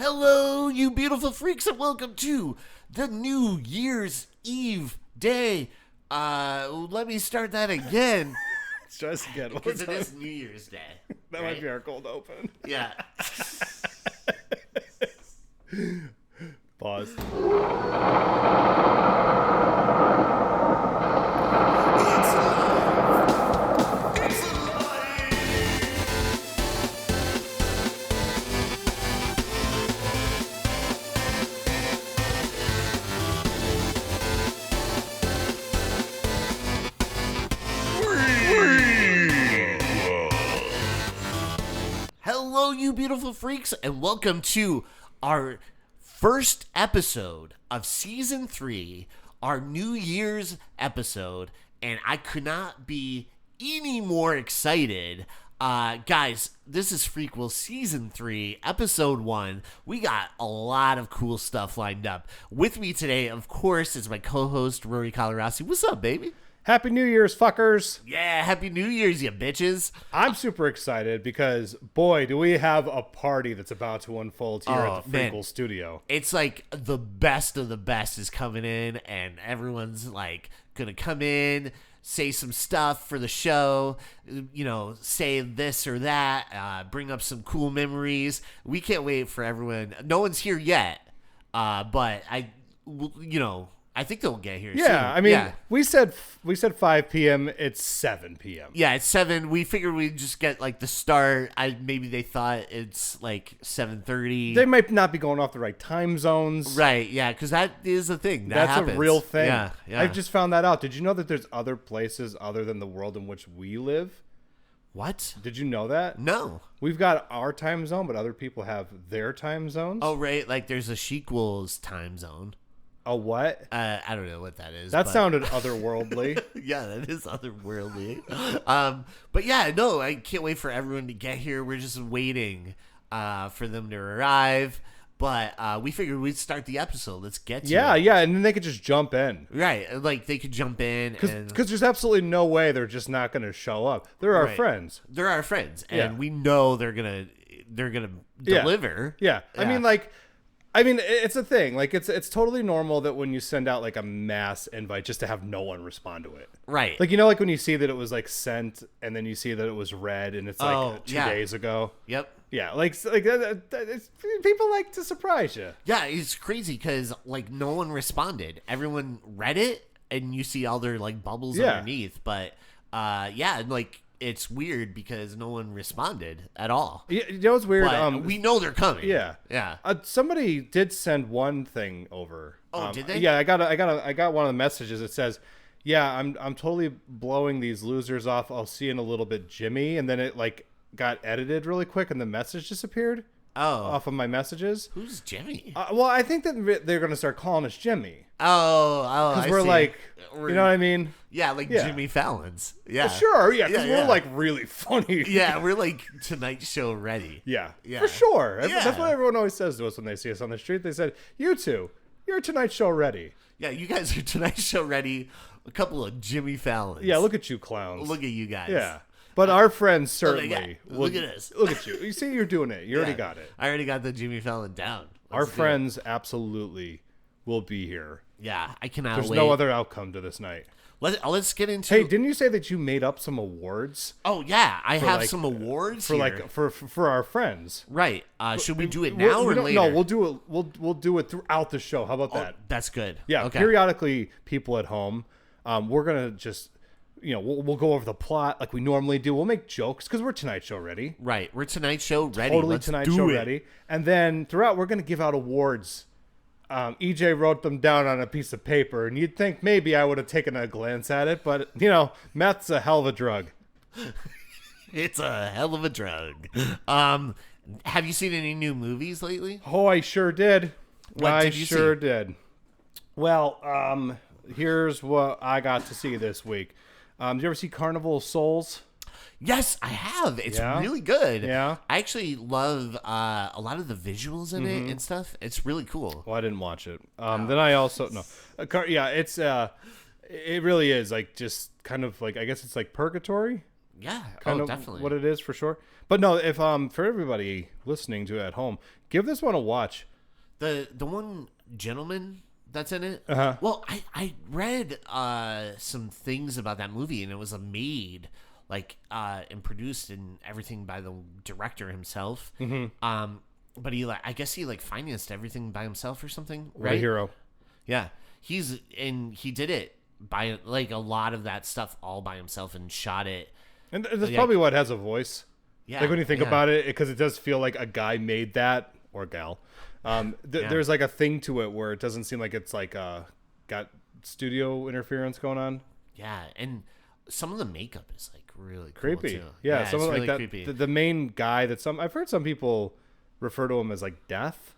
Hello, you beautiful freaks, and welcome to the New Year's Eve day. Let me start that again. Let's try this again. Because it is New Year's Day. That might be our cold open. Yeah. Pause. Hello, you beautiful freaks, and welcome to our first episode of Season 3, our New Year's episode, and I could not be any more excited. Guys, this is Freakquel Season 3, Episode 1. We got a lot of cool stuff lined up. With me today, of course, is my co-host, Rory. What's up, baby? Happy New Year's, fuckers. Yeah, Happy New Year's, you bitches. I'm super excited because, boy, do we have a party that's about to unfold here at the Freakquel studio. It's like the best of the best is coming in, and everyone's like gonna come in, say some stuff for the show, you know, say this or that, bring up some cool memories. We can't wait for everyone. No one's here yet, but I think they'll get here soon. Yeah, I mean, we said 5 p.m. It's 7 p.m. Yeah, it's 7. We figured we'd just get like the start. Maybe they thought it's like 7:30. They might not be going off the right time zones. Right, yeah, because that is a thing. That's happens. a real thing. Yeah. I just found that out. Did you know that there's other places other than the world in which we live? What? Did you know that? No. We've got our time zone, but other people have their time zones. Oh, right. Like there's a Shequel's time zone. A what? I don't know what that is. That sounded otherworldly. Yeah, that is otherworldly. But yeah, no, I can't wait for everyone to get here. We're just waiting for them to arrive. But we figured we'd start the episode. Let's get to it. Yeah, and then they could just jump in. Right, like they could jump in. Because there's absolutely no way they're just not going to show up. They're our friends. They're our friends, and we know they're gonna deliver. Yeah. I mean, it's a thing. Like, it's totally normal that when you send out, like, a mass invite just to have no one respond to it. Right. Like, you know, like when you see that it was, like, sent and then you see that it was read and it's, like, 2 days ago. Yep. Yeah, people like to surprise you. Yeah, it's crazy because, like, no one responded. Everyone read it, and you see all their, like, bubbles underneath. But, like... It's weird because no one responded at all. You know what's weird? But we know they're coming. Yeah. Yeah. Somebody did send one thing over. Oh, did they? Yeah, I got one of the messages. It says, "Yeah, I'm totally blowing these losers off. I'll see you in a little bit, Jimmy." And then it like got edited really quick, and the message disappeared. Oh. Off of my messages. Who's Jimmy? Well, I think that they're gonna start calling us Jimmy. Oh, because we're like, you know what I mean? Yeah, like Jimmy Fallon's. Yeah, well, sure. Yeah, because we're like really funny. Yeah, we're like Tonight Show ready. Yeah, for sure. Yeah. That's what everyone always says to us when they see us on the street. They said, "You two, you're Tonight Show ready." Yeah, you guys are Tonight Show ready. A couple of Jimmy Fallons. Yeah, look at you clowns. Look at you guys. Yeah. But our friends certainly. Look at us. Look at you. You see, you're doing it. You already got it. I already got the Jimmy Fallon down. Our friends absolutely will be here. Yeah, I cannot wait. There's no other outcome to this night. Let's get into. Hey, didn't you say that you made up some awards? Oh yeah, I have some awards for here. for our friends. Right. Should we do it now or later? No, we'll do it. We'll do it throughout the show. How about that? That's good. Yeah. Okay. Periodically, people at home, we're gonna just. You know, we'll go over the plot like we normally do. We'll make jokes because we're Tonight Show ready. Right. We're Tonight Show ready. Totally Tonight Show ready. And then throughout, we're going to give out awards. EJ wrote them down on a piece of paper, and you'd think maybe I would have taken a glance at it, but, you know, math's a hell of a drug. It's a hell of a drug. Have you seen any new movies lately? Oh, I sure did. What did you see? Did. Well, here's what I got to see this week. Did you ever see Carnival of Souls? Yes, I have. It's really good. Yeah. I actually love a lot of the visuals in it and stuff. It's really cool. Well, I didn't watch it. Then I also it's it really is like just kind of like I guess it's like purgatory. Yeah. Kind of definitely. what it is for sure. But no, if for everybody listening to it at home, Give this one a watch. The one gentleman that's in it. Uh-huh. Well, I read some things about that movie, and it was made and produced and everything by the director himself. Mm-hmm. But I guess he financed everything by himself or something, What a right? hero. Yeah, he did it by a lot of that stuff all by himself and shot it. And that's probably what has a voice. Yeah, Like when you think about it, because it does feel like a guy made that, or gal. There's like a thing to it where it doesn't seem like it's got studio interference going on. Yeah, and some of the makeup is really Creepy. cool too. Yeah, some it's of really that. creepy. The main guy I've heard some people refer to him as Death.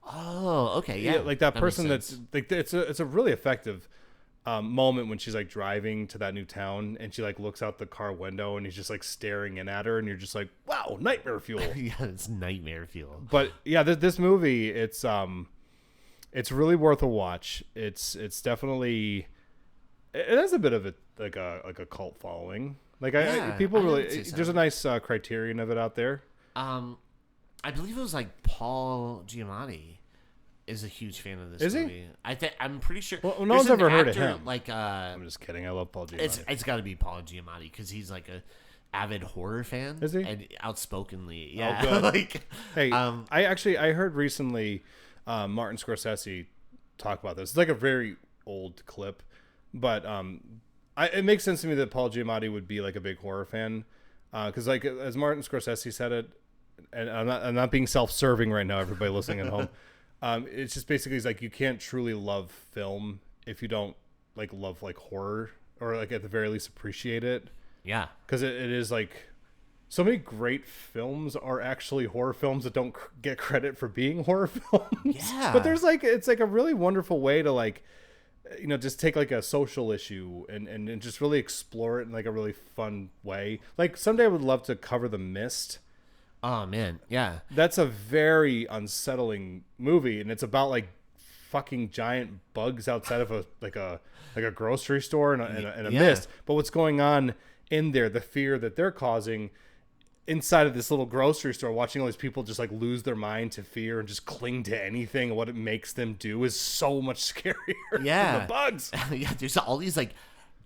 Oh, okay, yeah. Like that makes person sense. that's it's a really effective moment when she's driving to that new town and she looks out the car window and he's just staring in at her and you're just like, wow, nightmare fuel. Yeah, it's nightmare fuel. But yeah, this movie, it's really worth a watch. It's definitely, it has a bit of a cult following. People I really, would say so. there's a nice criterion of it out there. I believe it was Paul Giamatti is a huge fan of this Is he? movie. I'm pretty sure. Well, no there's one's an ever heard of actor, him. I'm just kidding. I love Paul Giamatti. it's got to be Paul Giamatti because he's a avid horror fan. Is he? And outspokenly, yeah. Oh, good. Hey, I heard recently Martin Scorsese talk about this. It's a very old clip, but it makes sense to me that Paul Giamatti would be a big horror fan, because as Martin Scorsese said it, and I'm not being self-serving right now, everybody listening at home. It's just basically you can't truly love film if you don't love horror, or at the very least appreciate it. Yeah, because it is so many great films are actually horror films that don't get credit for being horror films. Yeah, but there's it's a really wonderful way to just take a social issue and just really explore it in a really fun way. Someday I would love to cover The Mist. Oh man, yeah. That's a very unsettling movie, and it's about fucking giant bugs outside of a grocery store and a mist. But what's going on in there, the fear that they're causing inside of this little grocery store, watching all these people just lose their mind to fear and just cling to anything, and what it makes them do is so much scarier Yeah, than the bugs. Yeah, there's all these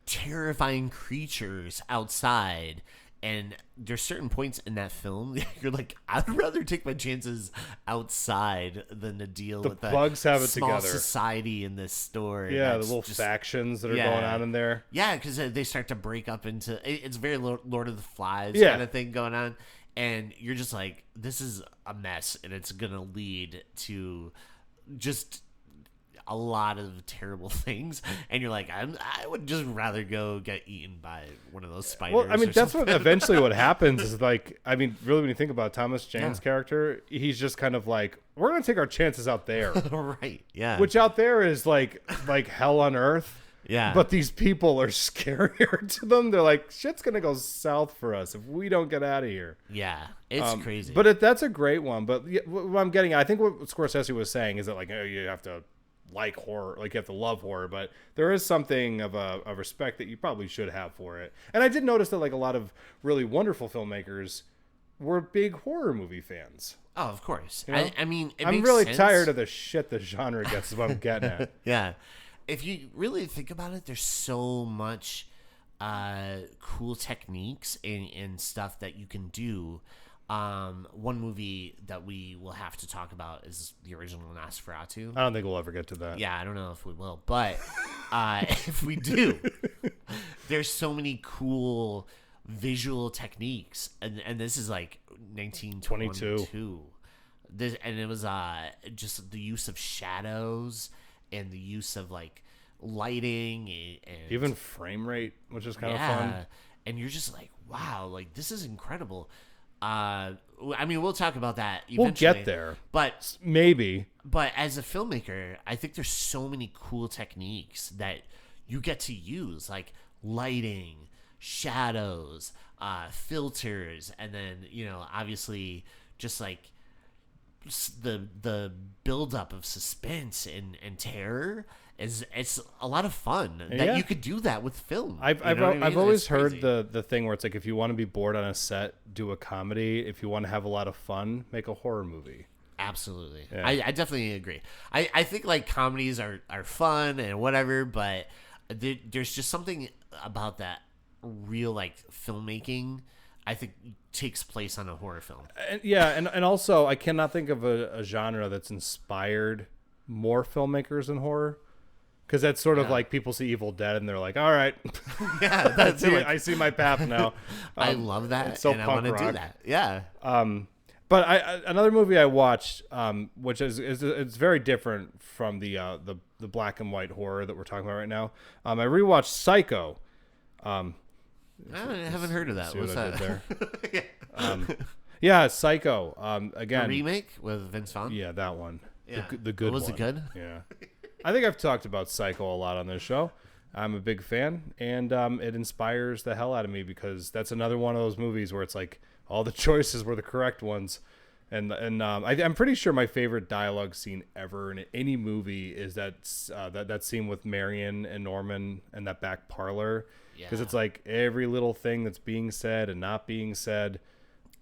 terrifying creatures outside. And there's certain points in that film you're I'd rather take my chances outside than to deal with the bugs have it small together. Society in this store. Yeah, the little factions that are going on in there. Yeah, because they start to break up into it's very Lord of the Flies kind of thing going on, and you're just this is a mess, and it's gonna lead to just a lot of terrible things, and you're I would just rather go get eaten by one of those spiders. Well, I mean, that's what eventually what happens is I mean, really, when you think about Thomas Jane's character, he's just kind of we're gonna take our chances out there, right? Yeah, which out there is like hell on earth. Yeah, but these people are scarier to them. They're shit's gonna go south for us if we don't get out of here. Yeah, it's crazy. But that's a great one. But what I'm getting, I think what Scorsese was saying is that you have to horror, you have to love horror, but there is something of a respect that you probably should have for it. And I did notice that a lot of really wonderful filmmakers were big horror movie fans. Oh, of course. You know? I mean, I'm really tired of the shit the genre gets, is what I'm getting at. Yeah. If you really think about it, there's so much cool techniques and stuff that you can do. One movie that we will have to talk about is the original Nosferatu. I don't think we'll ever get to that. Yeah, I don't know if we will, but if we do, there's so many cool visual techniques, and this is 1922. And it was just the use of shadows and the use of lighting and even frame rate, which is kind of fun. And you're just wow, this is incredible. I mean, we'll talk about that eventually. We'll get there. But maybe. But as a filmmaker, I think there's so many cool techniques that you get to use, lighting, shadows, filters, and then, obviously just the buildup of suspense and terror it's a lot of fun that you could do that with film. I've always heard the thing where it's if you want to be bored on a set, do a comedy. If you want to have a lot of fun, make a horror movie. Absolutely. Yeah. I definitely agree. I think like comedies are fun and whatever, but there's just something about that real like filmmaking I think takes place on a horror film. And also I cannot think of a genre that's inspired more filmmakers than horror. Because that's sort of like people see Evil Dead and they're like, all right. Yeah, that's it. I see my path now. I love that. So and I want to do that. Yeah. But another movie I watched, which is it's very different from the black and white horror that we're talking about right now. I rewatched Psycho. I haven't heard of that. What's that? Yeah, Psycho. Again, a remake with Vince Vaughn. Yeah, that one. Yeah. The good one. Was it good? Yeah. I think I've talked about Psycho a lot on this show. I'm a big fan, and it inspires the hell out of me because that's another one of those movies where it's like all the choices were the correct ones. And I'm pretty sure my favorite dialogue scene ever in any movie is that scene with Marion and Norman and that back parlor. Because it's like every little thing that's being said and not being said.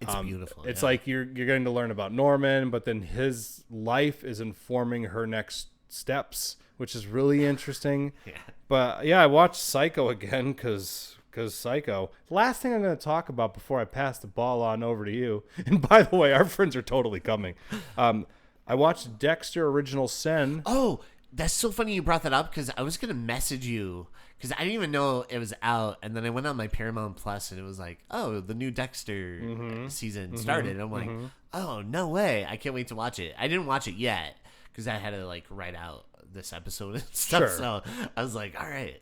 It's beautiful. It's like you're getting to learn about Norman, but then his life is informing her next steps, which is really interesting. Yeah. But yeah, I watched Psycho again because Psycho. Last thing I'm going to talk about before I pass the ball on over to you. And by the way, our friends are totally coming. I watched Dexter Original Sin. Oh, that's so funny you brought that up because I was going to message you because I didn't even know it was out. And then I went on my Paramount Plus and it was like, oh, the new Dexter season started. And I'm like, oh, no way. I can't wait to watch it. I didn't watch it yet because I had to like write out this episode and stuff. Sure. So I was like, all right.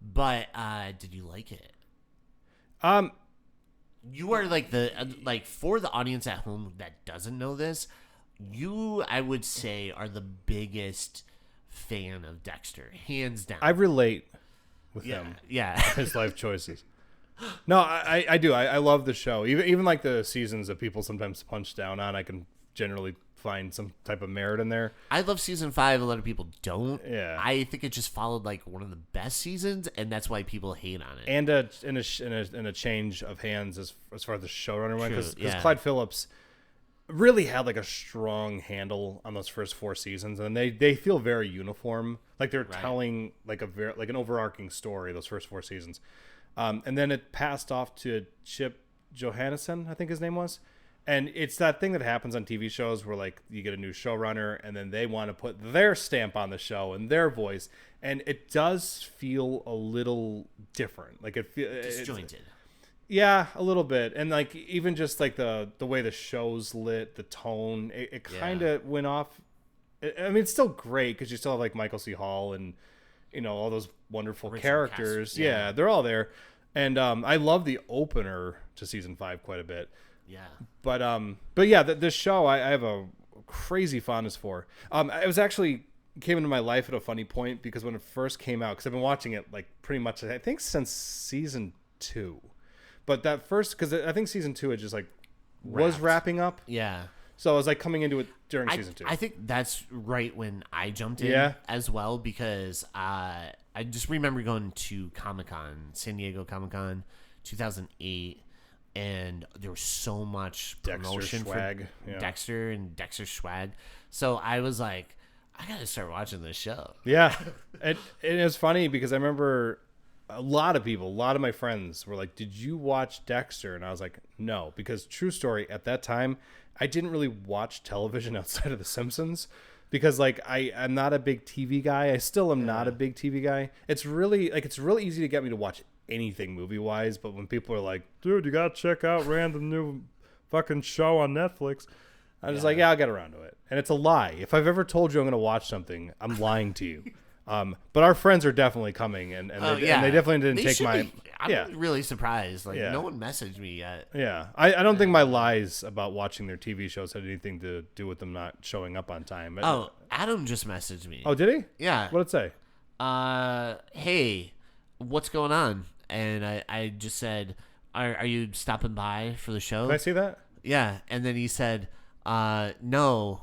But did you like it? You are like like for the audience at home that doesn't know this, you I would say are the biggest fan of Dexter, hands down. I relate with him. Yeah. His life choices. No, I do. I love the show. Even like the seasons that people sometimes punch down on, I can generally find some type of merit in there. I love season 5. A lot of people don't. Yeah. I think it just followed like one of the best seasons, and that's why people hate on it. And a change of hands as far as the showrunner went, because Clyde Phillips really had like a strong handle on those first 4 seasons, and they feel very uniform, like they're telling like an overarching story those first 4 seasons. And then it passed off to Chip Johannesson, I think his name was. And it's that thing that happens on TV shows where like you get a new showrunner and then they want to put their stamp on the show and their voice. And it does feel a little different. Like it feels disjointed. Yeah, a little bit. And like even just like the way the show's lit, the tone, it kind of went off. I mean, it's still great because you still have like Michael C. Hall and, you know, all those wonderful characters. Yeah, they're all there. And I love the opener to season 5 quite a bit. Yeah. But yeah, this show I have a crazy fondness for. It was actually came into my life at a funny point because when it first came out, because I've been watching it like pretty much I think since season 2. But that first, because I think season 2 it just like was wrapping up. Yeah. So I was like coming into it during season 2. I think that's right when I jumped in as well because I just remember going to Comic-Con, San Diego Comic-Con 2008. And there was so much promotion for Dexter and Dexter swag. So I was like, I got to start watching this show. Yeah. And it was funny because I remember a lot of my friends were like, did you watch Dexter? And I was like, no, because true story, at that time, I didn't really watch television outside of The Simpsons because like I'm not a big TV guy. I still am not a big TV guy. It's really easy to get me to watch anything movie wise, but when people are like, dude, you gotta check out random new fucking show on Netflix, I'm just like, yeah, I'll get around to it. And it's a lie. If I've ever told you I'm gonna watch something, I'm lying to you. But our friends are definitely coming, and they definitely didn't take my. I'm really surprised. Like no one messaged me yet. Yeah, I don't think my lies about watching their TV shows had anything to do with them not showing up on time. Oh, Adam just messaged me. Oh, did he? Yeah. What'd it say? Hey, what's going on? And I just said, are you stopping by for the show? Can I see that? Yeah. And then he said, no,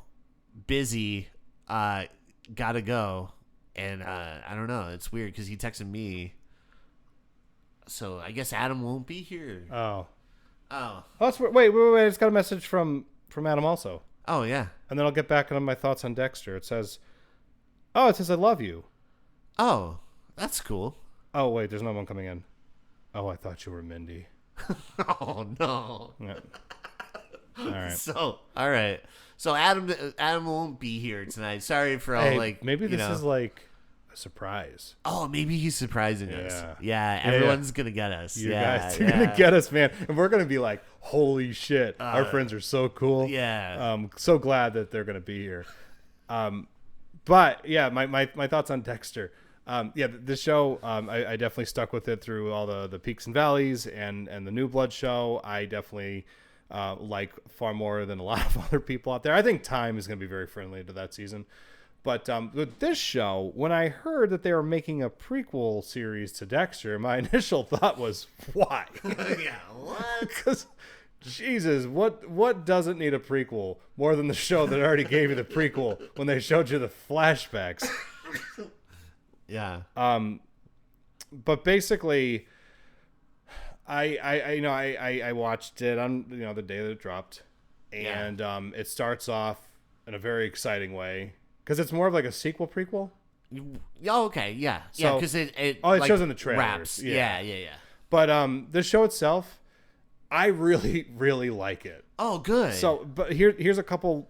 busy, gotta go. And I don't know. It's weird because he texted me. So I guess Adam won't be here. Oh. Wait. I just got a message from Adam also. Oh, yeah. And then I'll get back on my thoughts on Dexter. It says I love you. Oh, that's cool. Oh, wait, there's no one coming in. Oh, I thought you were Mindy. Oh, no. Yeah. All right. All right. So Adam won't be here tonight. Sorry for all maybe this is like a surprise. Oh, maybe he's surprising us. Yeah, everyone's gonna get us. You guys are gonna get us, man, and we're gonna be like, holy shit, our friends are so cool. Yeah. So glad that they're gonna be here. But yeah, my thoughts on Dexter. The show, I definitely stuck with it through all the peaks and valleys, and the New Blood show. I definitely like far more than a lot of other people out there. I think Time is going to be very friendly to that season. But with this show, when I heard that they were making a prequel series to Dexter, my initial thought was, why? Yeah, what? Because, Jesus, what doesn't need a prequel more than the show that already gave you the prequel when they showed you the flashbacks? Yeah. But basically, I watched it on the day that it dropped, and it starts off in a very exciting way because it's more of like a sequel prequel. Oh, okay, yeah, So, because it shows in the trailers. Wraps. Yeah. But the show itself, I really really like it. Oh, good. So, but here's a couple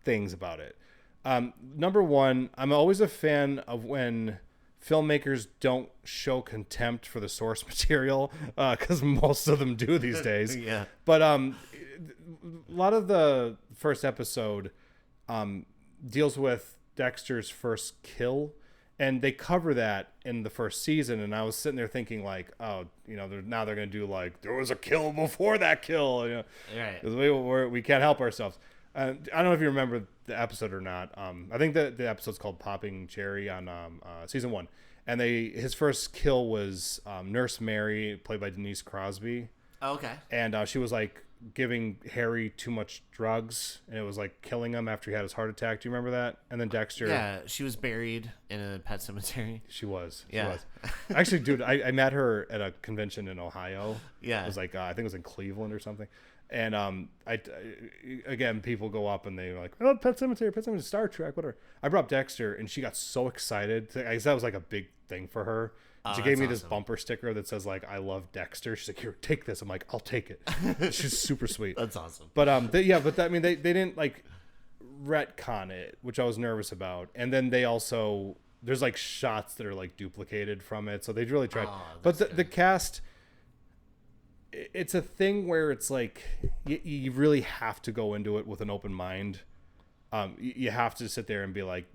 things about it. Number one, I'm always a fan of when filmmakers don't show contempt for the source material, because most of them do these days. Yeah. But a lot of the first episode deals with Dexter's first kill, and they cover that in the first season. And I was sitting there thinking like, oh, now they're gonna do like there was a kill before that kill. Right. 'Cause we can't help ourselves. I don't know if you remember the episode or not. I think the episode's called Popping Cherry on season 1. And his first kill was Nurse Mary, played by Denise Crosby. Oh, okay. And she was like giving Harry too much drugs, and it was like killing him after he had his heart attack. Do you remember that? And then Dexter. Yeah, she was buried in a pet cemetery. She was. Yeah. Actually, dude, I met her at a convention in Ohio. Yeah. It was like, I think it was in Cleveland or something. And again, people go up and they're like, oh, Pet Cemetery, Star Trek, whatever. I brought up Dexter, and she got so excited. I guess that was like a big thing for her. She gave me this bumper sticker that says like, I love Dexter. She's like, here, take this. I'm like, I'll take it. She's super sweet. That's awesome. But they didn't like retcon it, which I was nervous about. And then they also, there's like shots that are like duplicated from it. So they really tried. But the cast, it's a thing where it's like you really have to go into it with an open mind. You have to sit there and be like,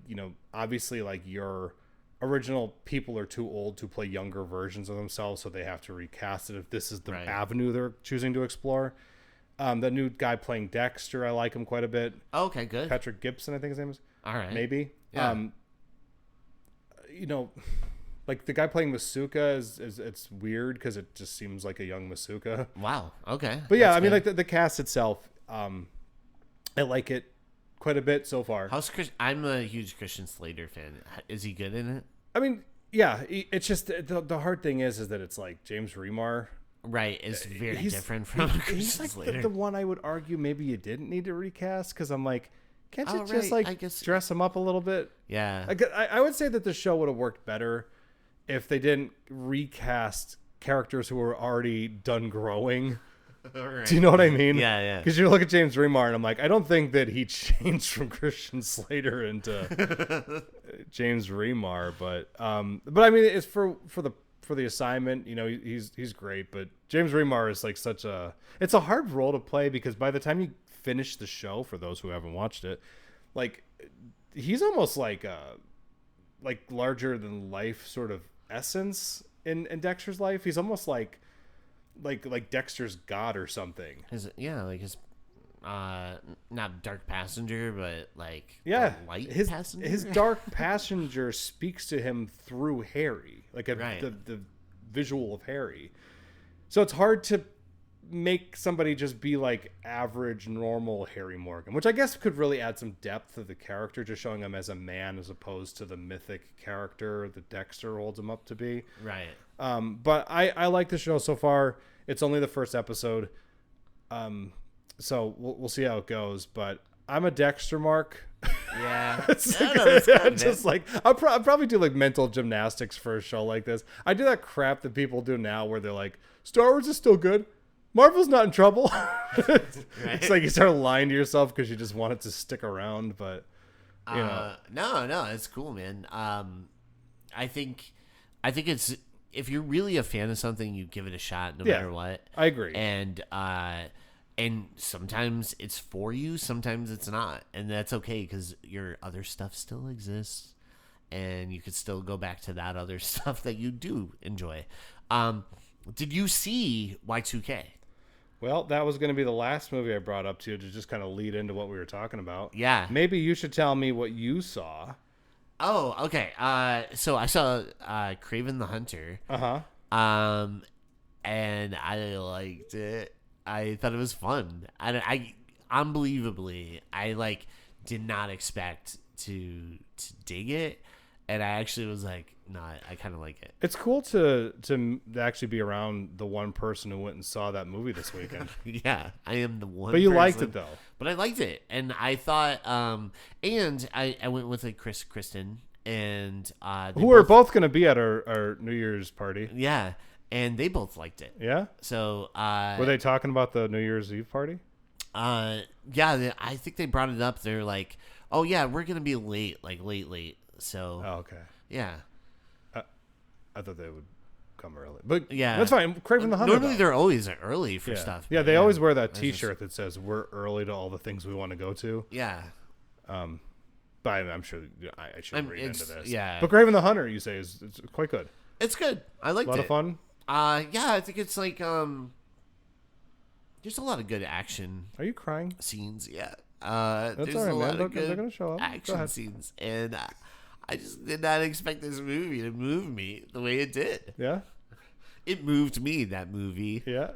obviously like your original people are too old to play younger versions of themselves, so they have to recast it if this is the avenue they're choosing to explore. The new guy playing Dexter, I like him quite a bit. Okay, good. Patrick Gibson, I think his name is. All right. Maybe. Yeah. Like the guy playing Masuka it's weird because it just seems like a young Masuka. Wow. Okay. But yeah, I mean, like the cast itself, I like it quite a bit so far. I'm a huge Christian Slater fan. Is he good in it? I mean, yeah. It's just the hard thing is that it's like James Remar. Right. It's very different from Christian he's like Slater. The one I would argue maybe you didn't need to recast, because I'm like, can't you just like dress him up a little bit? Yeah. I would say that the show would have worked better if they didn't recast characters who were already done growing. Right. Do you know what I mean? Yeah. Because you look at James Remar, and I'm like, I don't think that he changed from Christian Slater into James Remar, but I mean, it's for the assignment. He's great, but James Remar is like it's a hard role to play, because by the time you finish the show, for those who haven't watched it, like he's almost like larger than life sort of essence in Dexter's life. He's almost like Dexter's god or something. His not dark passenger, but like light passenger. His dark passenger speaks to him through Harry, like the visual of Harry. So it's hard to make somebody just be like average, normal Harry Morgan, which I guess could really add some depth to the character, just showing him as a man as opposed to the mythic character that Dexter holds him up to be. Right. But I like the show so far. It's only the first episode. So we'll see how it goes. But I'm a Dexter mark. Yeah. Just like I'll probably do like mental gymnastics for a show like this. I do that crap that people do now where they're like, Star Wars is still good. Marvel's not in trouble. Right? It's like you start lying to yourself because you just want it to stick around, but you know. No, it's cool, man. I think it's, if you're really a fan of something, you give it a shot no matter what. I agree. And sometimes it's for you, sometimes it's not, and that's okay because your other stuff still exists, and you could still go back to that other stuff that you do enjoy. Did you see Y2K? Well, that was going to be the last movie I brought up to just kind of lead into what we were talking about. Yeah. Maybe you should tell me what you saw. Oh, okay. So I saw Kraven the Hunter. And I liked it. I thought it was fun. I unbelievably, I did not expect to dig it, and I actually was like, no, I kind of like it. It's cool to actually be around the one person who went and saw that movie this weekend. Yeah, I am the one. But you person, liked it though. But I liked it, and I thought, and I went with Kristen, and who are both going to be at our New Year's party. Yeah. And they both liked it. Yeah? So, were they talking about the New Year's Eve party? Yeah, I think they brought it up. They're like, oh, yeah, we're going to be late, late. So, oh, okay. Yeah. I thought they would come early. But yeah, that's fine. Craving the Hunter. Normally, they're always early for stuff. Yeah, they always wear that T-shirt that says, we're early to all the things we want to go to. Yeah. But I'm sure I should read into this. Yeah. But Craven the Hunter, you say, is quite good. It's good. I liked it. A lot of fun? Yeah, I think it's there's a lot of good action. Are you crying? Scenes, yeah. That's there's all right, a lot man. of good they're gonna show up. action scenes, and I just did not expect this movie to move me the way it did. Yeah, it moved me. That movie. Yeah.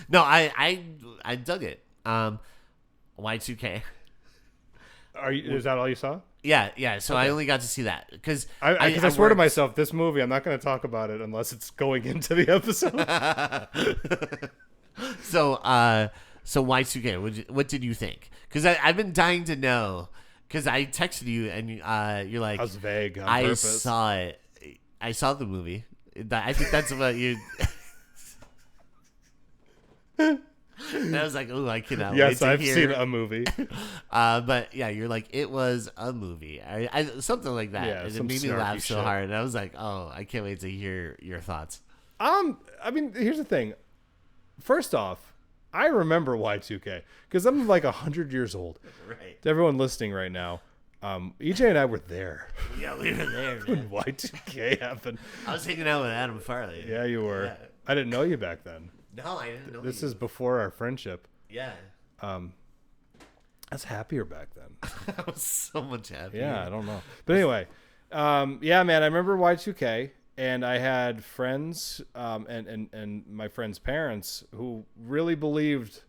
No, I dug it. Y2K. Is that all you saw? Yeah. So okay. I only got to see that because I swear to myself, this movie, I'm not going to talk about it unless it's going into the episode. So Y2K, what did you think? Because I've been dying to know. Because I texted you and you're like, I was vague. On I purpose. saw it. I saw the movie. I think that's what you. And I was like, oh, I cannot wait to Yes, I've seen a movie. But yeah, you're like, it was a movie. I something like that. Yeah, and it made me laugh so hard. And I was like, oh, I can't wait to hear your thoughts. I mean, here's the thing. First off, I remember Y2K because I'm like 100 years old. Right. To everyone listening right now, EJ and I were there. Yeah, we were there, when Y2K happened. I was hanging out with Adam Farley. Yeah, you were. Yeah. I didn't know you back then. No, I didn't know This is before our friendship. Yeah. I was happier back then. I was so much happier. Yeah, I don't know. But anyway, yeah, man, I remember Y2K, and I had friends and my friends' parents who really believed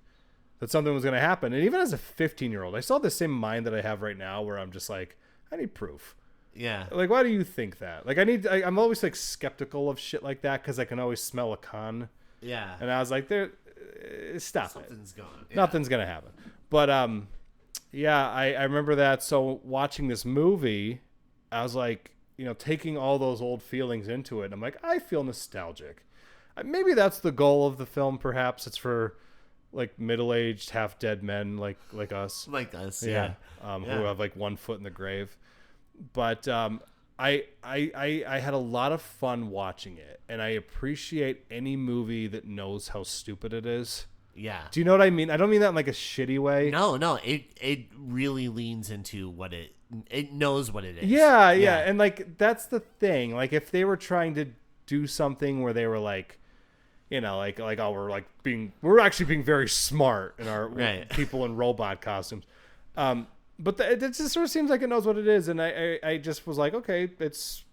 that something was going to happen. And even as a 15-year-old, I still have the same mind that I have right now where I'm just like, I need proof. Yeah. Like, why do you think that? Like, I'm always like skeptical of shit like that because I can always smell a con. Yeah. And I was like, stop Something's it. going. Yeah. Nothing's going to happen. But, yeah, I remember that. So watching this movie, I was like, taking all those old feelings into it. And I'm like, I feel nostalgic. Maybe that's the goal of the film. Perhaps it's for like middle-aged, half-dead men like us. Like us, yeah. Who have like one foot in the grave. But I had a lot of fun watching it, and I appreciate any movie that knows how stupid it is. Yeah. Do you know what I mean? I don't mean that in like a shitty way. No. It really leans into what it knows what it is. Yeah. And like that's the thing. Like if they were trying to do something where they were like, oh, we're actually being very smart in our people in robot costumes. But it just sort of seems like it knows what it is, and I just was like, okay, it's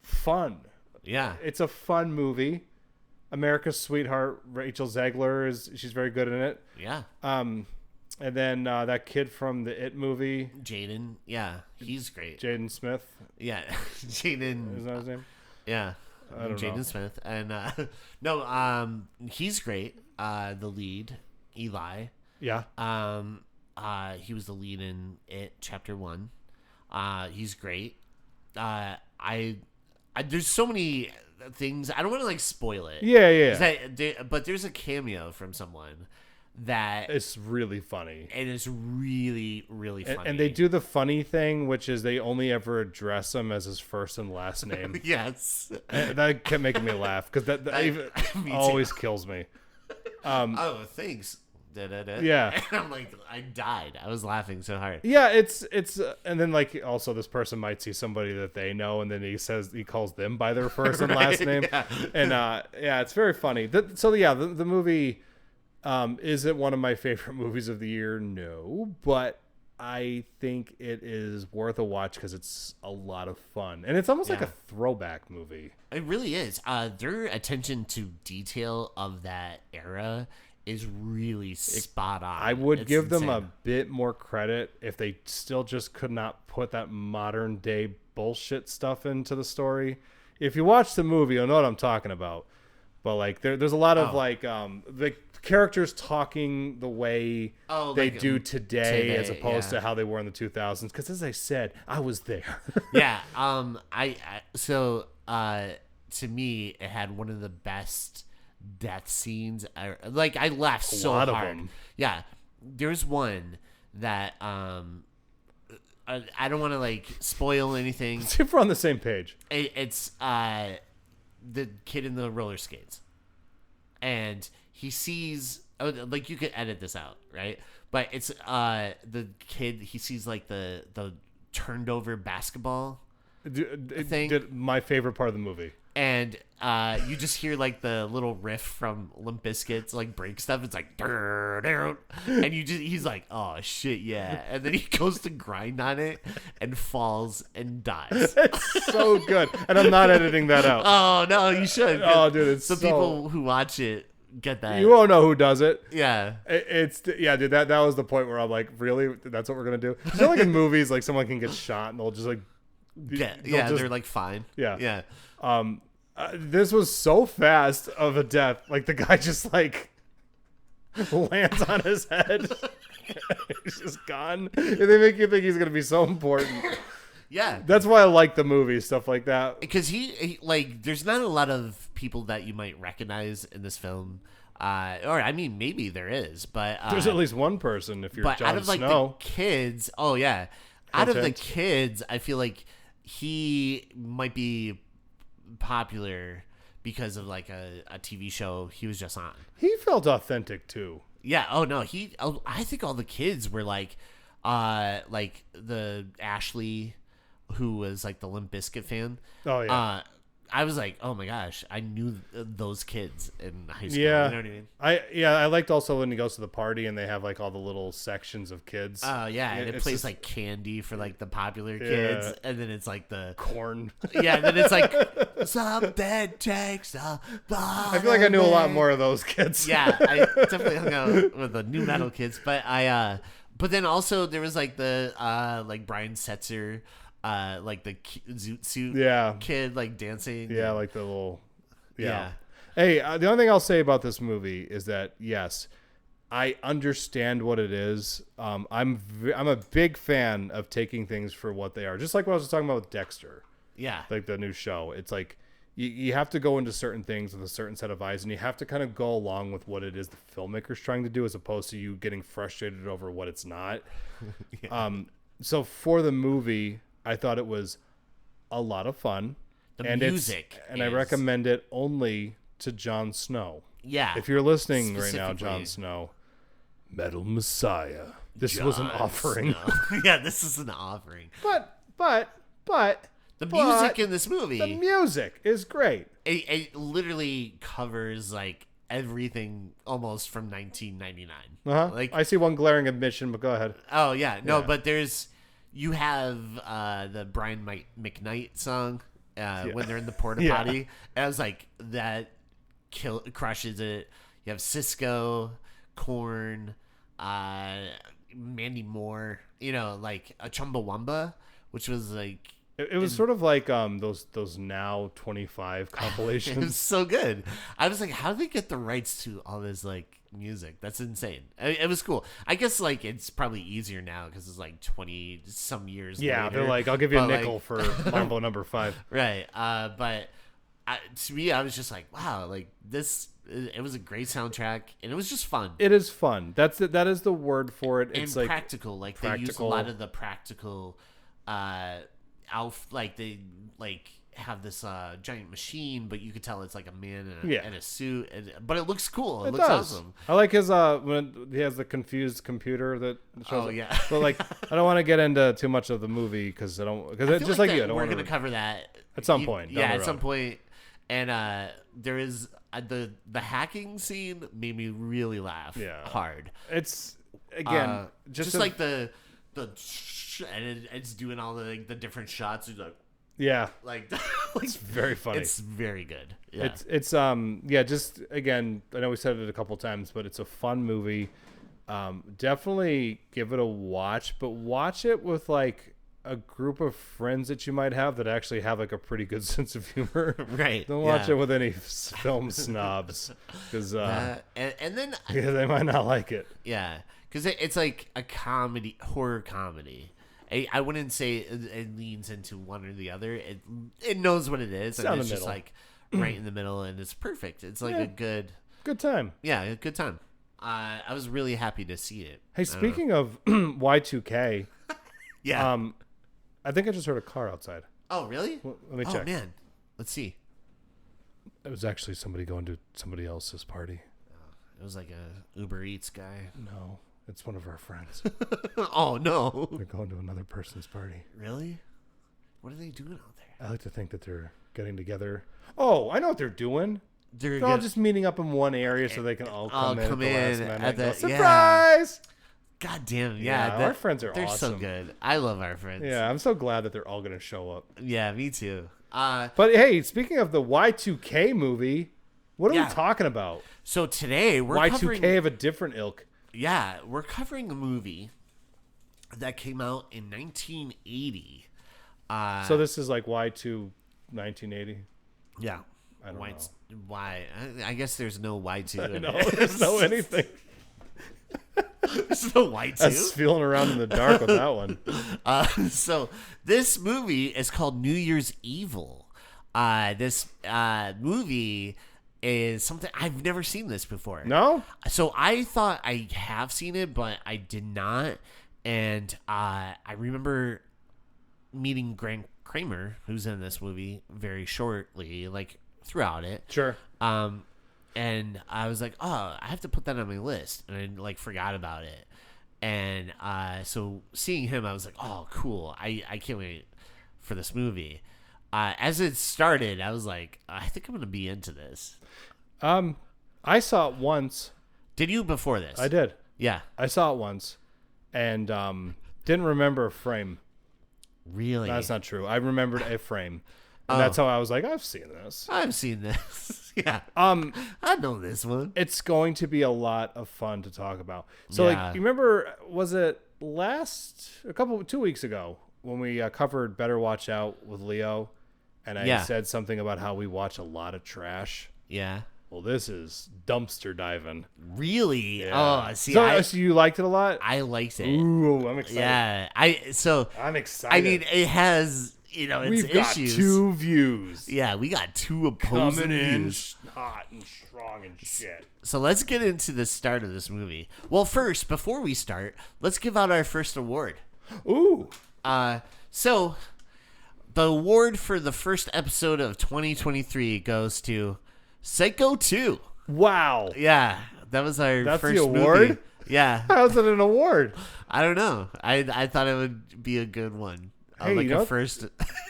fun. Yeah. It's a fun movie. America's Sweetheart, Rachel Zegler, she's very good in it. Yeah. And then that kid from the It movie. Jaden. Yeah. He's great. Jaden Smith. Yeah. Jaden. Is that his name? Yeah. I don't know. Jaden Smith. And he's great. The lead, Eli. Yeah. He was the lead in It Chapter 1. He's great. I there's so many things. I don't want to like spoil it. Yeah. But there's a cameo from someone that it's really funny. And it's really, really funny. And they do the funny thing, which is they only ever address him as his first and last name. Yes. And that kept making me laugh because that always kills me. Oh, thanks. Yeah. And I'm like, I died. I was laughing so hard. Yeah, it's and then like also this person might see somebody that they know, and then he calls them by their first and last name. Yeah. And it's very funny. The movie isn't one of my favorite movies of the year, no, but I think it is worth a watch because it's a lot of fun, and it's almost like a throwback movie. It really is. Their attention to detail of that era is really spot on. I would give them a bit more credit if they still just could not put that modern day bullshit stuff into the story. If you watch the movie, you'll know what I'm talking about. But like there's a lot of the characters talking the way they do today as opposed to how they were in the 2000s. Because as I said, I was there. Yeah. To me, it had one of the best death scenes. I laughed so hard. Of them. Yeah. There's one that I don't want to like spoil anything. See if we're on the same page. It's the kid in the roller skates, and he sees like you could edit this out, right? But it's the kid, he sees like the turned over basketball thing. My favorite part of the movie. And you just hear like the little riff from Limp Bizkit's like break stuff. It's like, and he's like, oh shit, yeah. And then he goes to grind on it and falls and dies. It's so good, and I'm not editing that out. Oh no, you should. Oh dude, it's so people who watch it get that. You won't know who does it. Yeah, dude. That was the point where I'm like, really? That's what we're gonna do? You know, like in movies, like someone can get shot and they'll just like, they're like fine. Yeah. This was so fast of a death. Like the guy just like lands on his head. He's just gone. And they make you think he's gonna be so important. Yeah, that's why I like the movie, stuff like that. Because he like, there's not a lot of people that you might recognize in this film. Or I mean, maybe there is, but there's at least one person. If you're Jon out of like Snow. The kids, out of the kids, I feel like he might be popular because of like a TV show he was just on. He felt authentic too. Yeah. Oh no. I think all the kids were like the Ashley, who was like the Limp Bizkit fan. Oh yeah. I was like, oh my gosh, I knew those kids in high school. Yeah. You know what I mean? I liked also when he goes to the party and they have like all the little sections of kids. Oh yeah, and it plays like Candy for like the popular kids, and then it's like the Corn. Yeah, and then it's like something takes a I feel like I knew a lot more of those kids. Yeah, I definitely hung out with the new metal kids, but but then also there was like the like Brian Setzer. Like the zoot suit kid, like dancing. Yeah, like the little. Yeah. Hey, the only thing I'll say about this movie is that yes, I understand what it is. I'm a big fan of taking things for what they are. Just like what I was talking about with Dexter. Yeah. Like the new show. It's like you have to go into certain things with a certain set of eyes, and you have to kind of go along with what it is the filmmaker's trying to do, as opposed to you getting frustrated over what it's not. So for the movie, I thought it was a lot of fun. The music. I recommend it only to Jon Snow. Yeah. If you're listening right now, Jon Snow, Metal Messiah. This was an offering. Yeah, this is an offering. But the music in this movie. The music is great. It literally covers like everything almost from 1999. Like I see one glaring admission, but go ahead. Oh yeah. No, but you have the Brian McKnight song when they're in the porta potty. And I was like, that crushes it. You have Cisco, Korn, Mandy Moore, like a Chumbawamba, which was like... It was sort of like those Now 25 compilations. It was so good. I was like, how did they get the rights to all this like music. That's insane. It was cool. I guess like it's probably easier now because it's like 20 some years. Yeah, later. they're like, I'll give you a But, nickel for Mambo number 5. Right. But to me, I was just like, wow, like this. It was a great soundtrack, and it was just fun. It is fun. That is the word for it. It's and like practical. Like they use a lot of the practical. Like they like have this giant machine, but you could tell it's like a man in a suit, but it looks cool. It looks awesome. I like his when he has the confused computer that shows yeah. But like, I don't want to get into too much of the movie because it's just like you. We're gonna cover that at some point. Yeah, at some point. And there is the hacking scene made me really laugh. Hard. It's again just like the and it's doing all the different shots. It's like it's very funny. It's very good. Yeah. It's just again, I know we said it a couple times, but it's a fun movie. Definitely give it a watch, but watch it with like a group of friends that you might have that actually have like a pretty good sense of humor. Right. Don't watch it with any film snobs because and then they might not like it. Yeah, because it's like a horror comedy. I wouldn't say it leans into one or the other. It knows what it is, and it's just like right in the middle, and it's perfect. It's like a good time. Yeah, a good time. I was really happy to see it. Hey, speaking of Y2K, yeah. I think I just heard a car outside. Oh, really? Well, let me check. Oh, man. Let's see. It was actually somebody going to somebody else's party. It was like a Uber Eats guy. No, it's one of our friends. Oh, no. They're going to another person's party. Really? What are they doing out there? I like to think that they're getting together. Oh, I know what they're doing. They're all just meeting up in one area so they can all come in at the surprise! Yeah. God damn, yeah. Our friends are they're awesome. so good. I love our friends. Yeah, I'm so glad that they're all going to show up. Yeah, me too. But hey, speaking of the Y2K movie, what are we talking about? So today we're Y2K of a different ilk. Yeah, we're covering a movie that came out in 1980. So this is like Y2 1980? Yeah. I don't know. Why? I guess there's no Y2 in no, it. There's no anything. There's no Y2. I was feeling around in the dark with that one. So this movie is called New Year's Evil. This movie is something I've never seen this before. No? So I thought I have seen it, but I did not. And I remember meeting Grant Kramer, who's in this movie, very shortly, like throughout it. Sure. And I was like, oh, I have to put that on my list. And I like forgot about it. And so seeing him, I was like, oh, cool. I can't wait for this movie. As it started, I was like, I think I'm going to be into this. I saw it once. Did you before this? I did. Yeah. I saw it once and didn't remember a frame. Really? That's not true. I remembered a frame. And that's how I was like, I've seen this. Yeah. I know this one. It's going to be a lot of fun to talk about. So like, you remember, was it 2 weeks ago when we covered Better Watch Out with Leo? And I said something about how we watch a lot of trash. Yeah. Well, this is dumpster diving. Really? Yeah. Oh, see, so you liked it a lot? I liked it. Ooh, I'm excited. Yeah. I'm excited. I mean, it has, its We've got issues. 2 views. Yeah, we got 2 opposing coming in views. hot and strong and shit. So let's get into the start of this movie. Well, first, before we start, let's give out our first award. Ooh. So the award for the first episode of 2023 goes to Psycho 2. Wow. Yeah, that was our That's first the award? movie. Yeah. How's it an award? I don't know. I thought it would be a good one. Hey, like a first.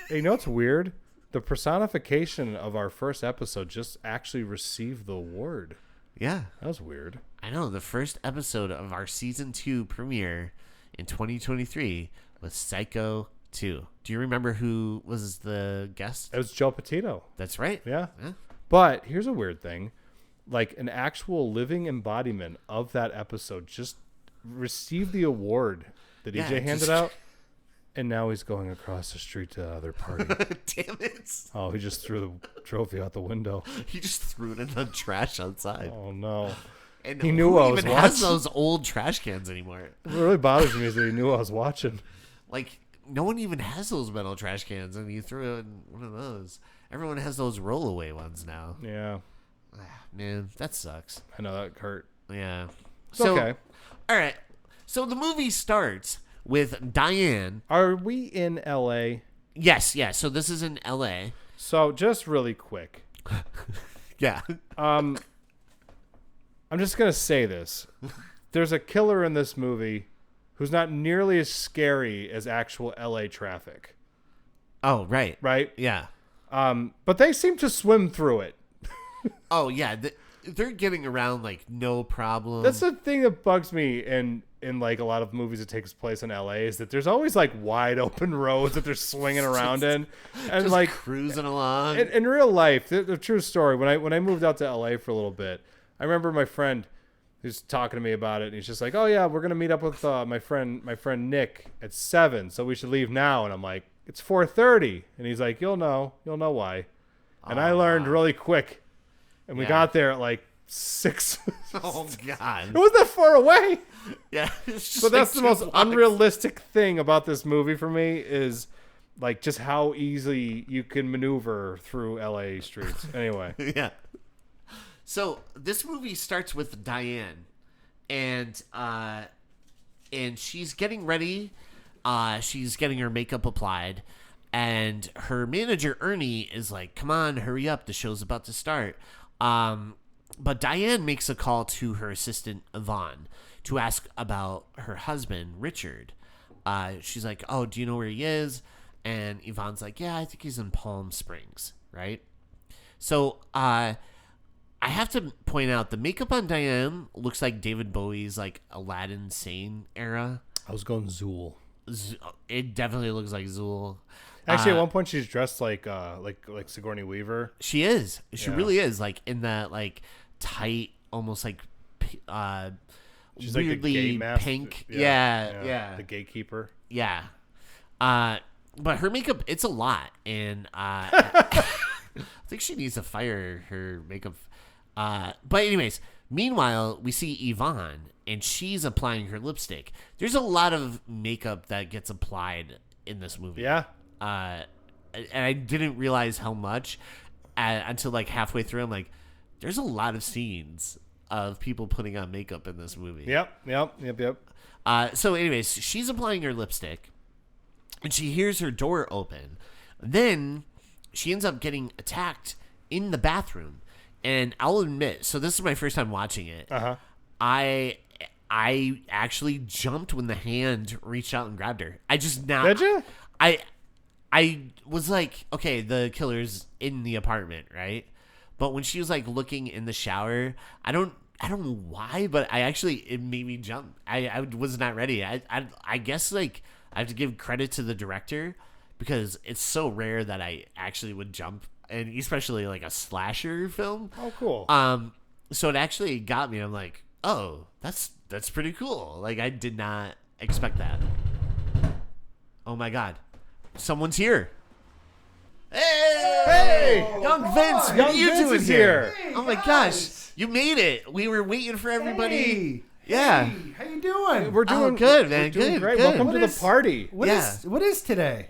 Hey, you know what's weird? The personification of our first episode just actually received the award. Yeah. That was weird. I know. The first episode of our season 2 premiere in 2023 was Psycho 2. Do you remember who was the guest? It was Joe Petito. That's right. Yeah. But here's a weird thing. Like an actual living embodiment of that episode just received the award that EJ handed out. And now he's going across the street to the other party. Damn it. Oh, he just threw the trophy out the window. He just threw it in the trash outside. Oh, no. And he knew I was even has watching. those old trash cans anymore? What really bothers me is that he knew I was watching. Like, no one even has those metal trash cans, and you threw in one of those. Everyone has those rollaway ones now. Yeah. Man, that sucks. I know, that hurt. Yeah. It's okay. All right. So the movie starts with Diane. Are we in L.A.? Yes, yeah. So this is in L.A. So just really quick. Yeah. I'm just going to say this. There's a killer in this movie who's not nearly as scary as actual LA traffic. Oh, right. Right? Yeah. But they seem to swim through it. Oh, yeah. They're getting around like no problem. That's the thing that bugs me in like a lot of movies that takes place in LA is that there's always like wide open roads that they're swinging around in, and just like cruising along. In real life, the true story. When I moved out to LA for a little bit, I remember my friend who's talking to me about it, and he's just like, "Oh yeah, we're gonna meet up with my friend Nick at 7, so we should leave now." And I'm like, "It's 4:30," and he's like, "You'll know why." And I learned really quick, and we got there at like 6. Oh God! It wasn't that far away. Yeah, But that's the most unrealistic thing about this movie for me is like just how easily you can maneuver through LA streets. Anyway. Yeah. So this movie starts with Diane, and she's getting ready. She's getting her makeup applied, and her manager Ernie is like, "Come on, hurry up! The show's about to start." But Diane makes a call to her assistant Yvonne to ask about her husband Richard. She's like, "Oh, do you know where he is?" And Yvonne's like, "Yeah, I think he's in Palm Springs, right?" So I have to point out the makeup on Diane looks like David Bowie's like Aladdin Sane era. I was going Zool. It definitely looks like Zool. Actually, at one point she's dressed like Sigourney Weaver. She is. She really is, like in that like tight, almost like she's weirdly like the gay mask. pink. Yeah. The gatekeeper. Yeah. But her makeup, it's a lot, and I think she needs to fire her makeup. But anyways, meanwhile, we see Yvonne, and she's applying her lipstick. There's a lot of makeup that gets applied in this movie. Yeah. And I didn't realize how much until like halfway through. I'm like, there's a lot of scenes of people putting on makeup in this movie. Yep. So anyways, she's applying her lipstick, and she hears her door open. Then she ends up getting attacked in the bathroom. And I'll admit, so this is my first time watching it. Uh-huh. I actually jumped when the hand reached out and grabbed her. I just not. Did you? I was like, okay, the killer's in the apartment, right? But when she was like looking in the shower, I don't know why, but it made me jump. I was not ready. I guess like I have to give credit to the director because it's so rare that I actually would jump, and especially like a slasher film. Oh, cool. So it actually got me. I'm like, oh, that's pretty cool. Like I did not expect that. Oh my God, someone's here. Hey, young Vince, what are you doing here? Oh my gosh, you made it. We were waiting for everybody. Hey, yeah. Hey, how you doing? We're doing good, man. We're doing Good, great. good. Welcome to the party. What is today?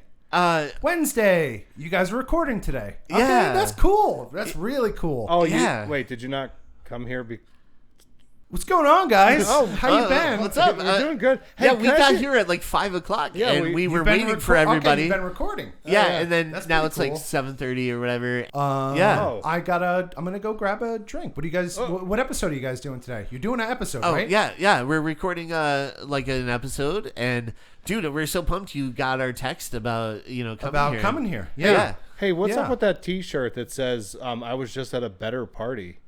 Wednesday. You guys are recording today. Yeah. Okay, that's cool. That's really cool. Oh, yeah. Wait, did you not come here? What's going on, guys? Oh, how you been? What's up? We're doing good. Yeah, Hey, we got here at like 5:00. Yeah, and we were You've been waiting for everybody. Okay, you've been recording. Yeah, yeah. and then That's now pretty it's like cool. 7:30 or whatever. Yeah. Oh. I'm gonna go grab a drink. What do you guys? What episode are you guys doing today? You're doing an episode, Oh right? yeah, we're recording like an episode, and dude, we're so pumped you got our text about coming here. Yeah. Hey, what's Yeah. up with that T-shirt that says "I was just at a better party"?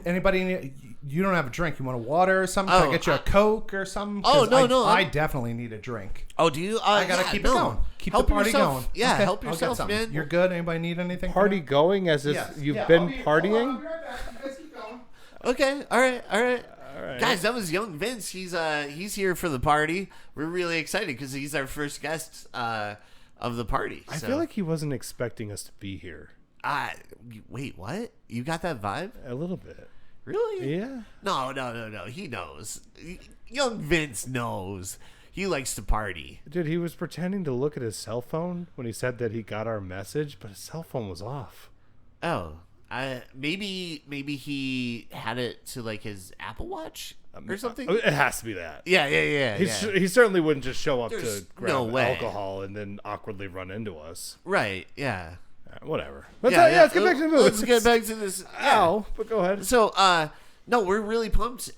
Anybody? You don't have a drink. You want a water or something? Can I get you a Coke or something? Oh, 'Cause no. I definitely need a drink. Oh, do you? I gotta keep it going. Keep help the party yourself. going. Yeah, Okay, help I'll get yourself, something. man. You're good. Anybody need anything? Party going as if Yes. you've Yeah, been I'll be partying. right back. You guys keep going. Okay, all right. All right. Guys, that was young Vince. He's here for the party. We're really excited because he's our first guest of the party. I feel like he wasn't expecting us to be here. Wait, what? You got that vibe? A little bit. Really? Yeah. No. He knows. Young Vince knows. He likes to party. Dude, he was pretending to look at his cell phone when he said that he got our message, but his cell phone was off. Oh, maybe he had it to like his Apple Watch or something. It has to be that. Yeah. He certainly wouldn't just show up There's to grab no way. alcohol and then awkwardly run into us. Right. Yeah. Whatever. Let's get back to the movie. Let's get back to this. Ow, but go ahead. So, no, we're really pumped.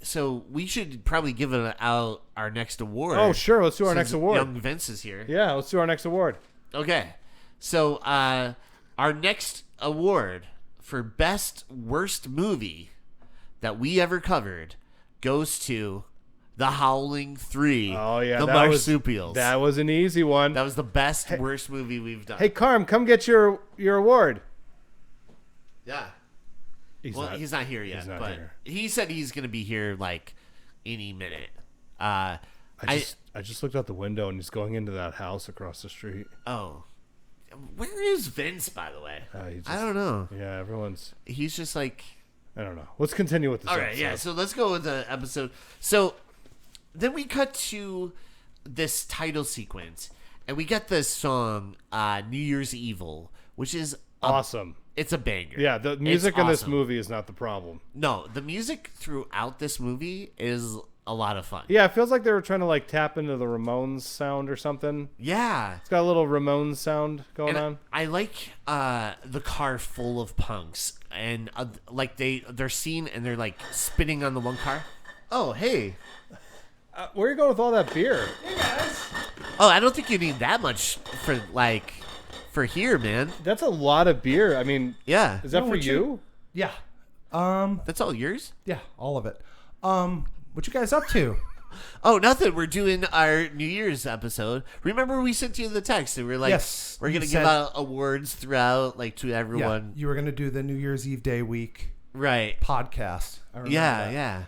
So we should probably give out our next award. Oh, sure. Let's do our next since award. Young Vince is here. Yeah, let's do our next award. Okay. So, our next award for best worst movie that we ever covered goes to The Howling 3. Oh, yeah. The Marsupials. That was an easy one. That was the best worst movie we've done. Hey, Carm, come get your award. Yeah. He's not here yet. He's not but here. he said he's going to be here like any minute. I just looked out the window and he's going into that house across the street. Oh. Where is Vince, by the way? I don't know. Yeah, He's just like... I don't know. Let's continue with this All right, episode. yeah. So let's go with the episode. So then we cut to this title sequence, and we get this song, New Year's Evil, which is awesome. It's a banger. Yeah, the music in this awesome. movie is not the problem. No, the music throughout this movie is a lot of fun. Yeah, it feels like they were trying to like tap into the Ramones sound or something. Yeah. It's got a little Ramones sound going on. I like the car full of punks, and like they're seen and they're like spinning on the one car. Oh, hey. Where are you going with all that beer? Hey guys. Oh, I don't think you need that much for here, man. That's a lot of beer. I mean, Yeah. is that No, for what you? Yeah. That's all yours? Yeah, all of it. What you guys up to? Oh, nothing. We're doing our New Year's episode. Remember we sent you the text and we're like, Yes, we're going to you give said- out awards throughout, like, to Yeah, everyone. you were gonna do the New Year's Eve day week Right. podcast. I remember that. Yeah.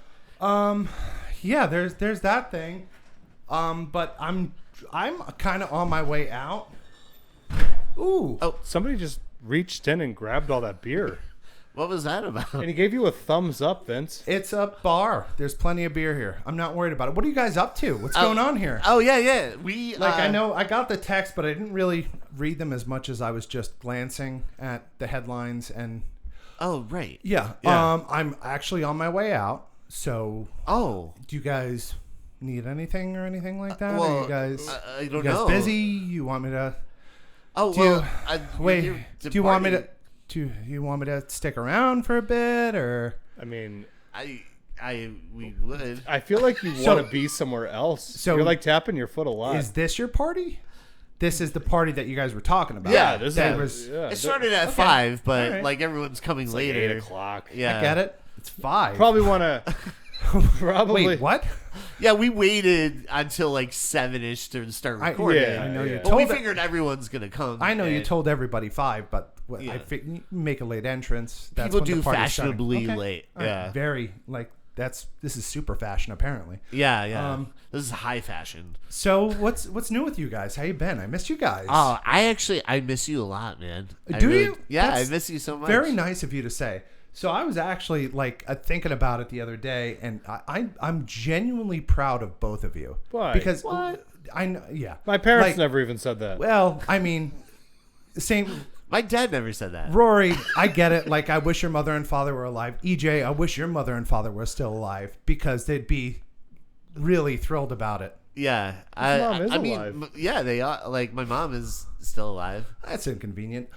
Yeah, there's that thing. But I'm kind of on my way out. Ooh. Oh. Somebody just reached in and grabbed all that beer. What was that about? And he gave you a thumbs up, Vince. It's a bar. There's plenty of beer here. I'm not worried about it. What are you guys up to? What's going on here? Oh, yeah. We I know I got the text, but I didn't really read them as much as I was just glancing at the headlines and. Oh, right. Yeah. Yeah. I'm actually on my way out. So. Oh. Do you guys need anything or anything like that? Well, are you guys? I don't you guys know. busy? You want me to? Oh, Do well. you, wait. Do you want me to? Do you want me to stick around for a bit, or? I mean, we would. I feel like you want to be somewhere else. So- You're like tapping your foot a lot. Is this your party? This is the party that you guys were talking about. Yeah, this that is. Yeah, It started at 5, but All right. like everyone's coming like later. 8 o'clock. Yeah. I get it. It's 5. Probably want to. Probably. Wait, what? Yeah, we waited until like 7-ish to start recording. yeah, I know you yeah. But we told. figured everyone's gonna come. I know you and told everybody 5, but Yeah. you make a late entrance. That's people when the do party's starting. fashionably Okay. late. All right. Yeah. Very this is super fashion apparently. Yeah. This is high fashion. So what's new with you guys? How you been? I missed you guys. Oh, I miss you a lot, man. Do you? Yeah, That's I miss you so much. Very nice of you to say. So I was actually thinking about it the other day, and I'm genuinely proud of both of you. Why? Because What? I know, yeah. My parents Like, never even said that. Well, I mean, same. My dad never said that. Rory, I get it. Like, I wish your mother and father were alive. EJ, I wish your mother and father were still alive because they'd be really thrilled about it. Yeah, mom is I mean, alive. yeah, they are. Like my mom is still alive. That's inconvenient.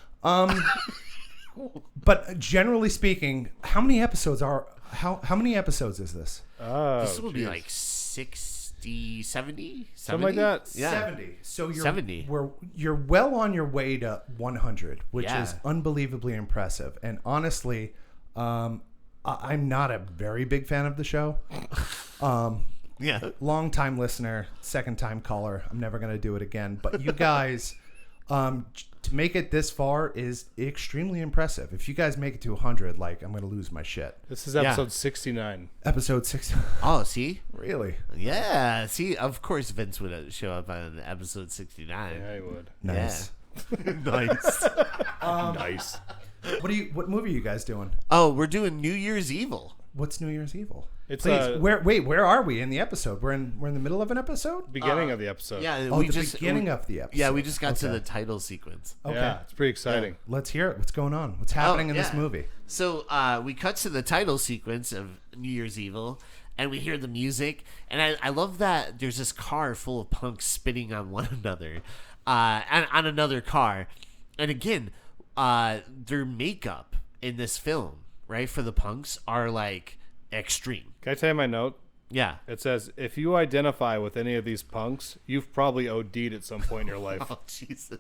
But generally speaking, how many episodes is this? Oh, This will be geez. like 60, 70? Something like that. Yeah. 70. So you're 70. You're well on your way to 100, which Yeah. is unbelievably impressive. And honestly, I'm not a very big fan of the show. Yeah. Long time listener, second time caller. I'm never going to do it again. But you guys, to make it this far is extremely impressive. If you guys make it to 100, I'm going to lose my shit. This is episode 69. Episode 6. Oh, see? Really? Yeah. See, of course Vince would show up on episode 69. Yeah, I would. Nice. Nice. Nice. What movie are you guys doing? Oh, we're doing New Year's Evil. What's New Year's Evil? It's Please, where are we in the episode? We're in the middle of an episode? beginning of the episode. Yeah, Beginning of the episode. Yeah, we just got to the title sequence. Okay. Yeah, it's pretty exciting. Let's hear it. What's going on? What's happening in this yeah. movie? So we cut to the title sequence of New Year's Evil, and we hear the music, and I love that there's this car full of punks spitting on one another, and on another car, and again, their makeup in this film, right, for the punks are like extreme. Can I tell you my note? Yeah. It says, if you identify with any of these punks, you've probably OD'd at some point in your life. Oh, Jesus.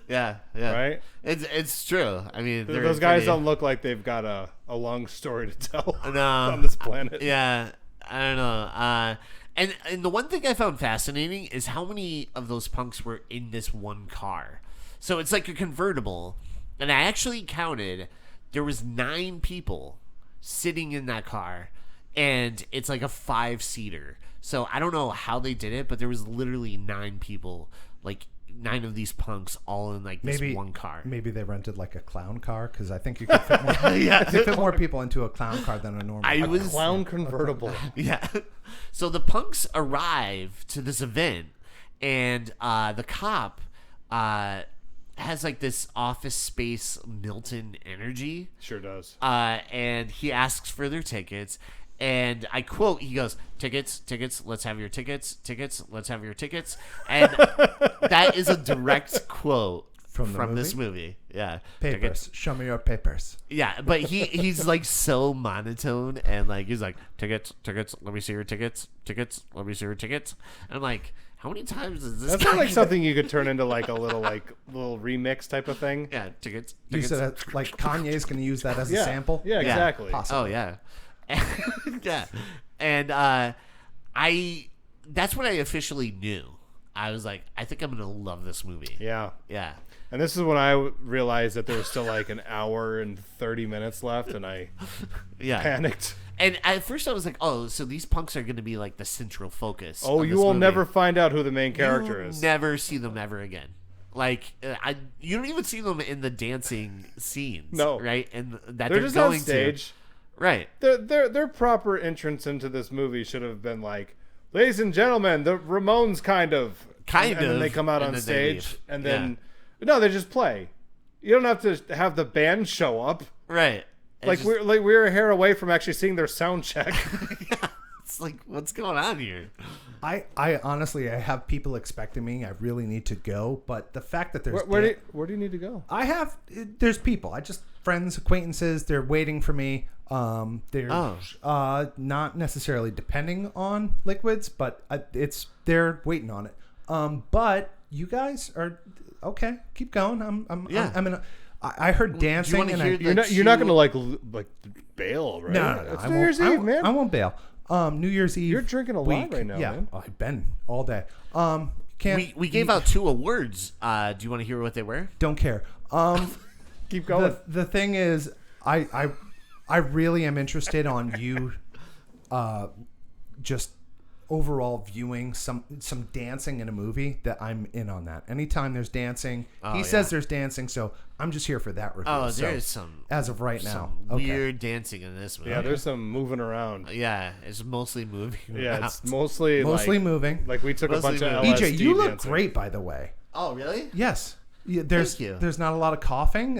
Yeah. Right? It's true. I mean, Those guys don't look like they've got a long story to tell No. on this planet. Yeah, I don't know. And the one thing I found fascinating is how many of those punks were in this one car. So it's like a convertible, and I actually counted. There was 9 people sitting in that car, and it's like a 5-seater. So I don't know how they did it, but there was literally 9 people, like 9 of these punks, all in like this one car. Maybe they rented like a clown car, because I think you could fit more, fit more people into a clown car than a normal. Clown convertible. Yeah. So the punks arrive to this event, and the cop has like this Office Space Milton energy. Sure does. And he asks for their tickets. And I quote, he goes, tickets, let's have your tickets, let's have your tickets. And that is a direct quote from this movie. Yeah. Papers. Tickets. Show me your papers. Yeah, but he's like so monotone, and like he's like, tickets, let me see your tickets, let me see your tickets. And I'm like, how many times is this? That's not like something you could turn into like a little remix type of thing. Yeah, tickets. You said that, like Kanye's going to use that as a sample? Yeah, exactly. Oh yeah. Yeah. And that's when I officially knew. I was like, I think I'm gonna love this movie. Yeah. Yeah. And this is when I realized that there was still like an hour and 30 minutes left, and I panicked. And at first I was like, oh, so these punks are gonna be like the central focus. Oh, you will never find out who the main character is. Never see them ever again. Like you don't even see them in the dancing scenes. No. Right? And that they're just going on stage. To. Right. Their proper entrance into this movie should have been like, ladies and gentlemen, the Ramones kind of. And then they come out on stage, and then no, they just play. You don't have to have the band show up. Right. We're a hair away from actually seeing their sound check. Yeah. It's like, what's going on here? I honestly, I have people expecting me. I really need to go, but the fact that there's where do you need to go? There's people. Friends, acquaintances. They're waiting for me. They're not necessarily depending on liquids, but they're waiting on it. But you guys are okay. Keep going. I heard dancing, you're not gonna like bail, right? No. It's New Year's Eve, man. I won't bail. New Year's Eve. You're drinking a lot right now, man. I've been all day. We gave out 2 awards. Do you want to hear what they were? Don't care. Keep going. The thing is, I really am interested on you, just overall viewing some dancing in a movie. That I'm in on that. Anytime there's dancing, he says there's dancing, so I'm just here for that review. Oh, there's some as of right now. Weird dancing in this movie. Yeah, there's some moving around. Yeah, it's mostly moving. Yeah, it's mostly moving. Like we took a bunch of EJ, LSD you look dancing. great, by the way. Oh, really? Yes. There's not a lot of coughing.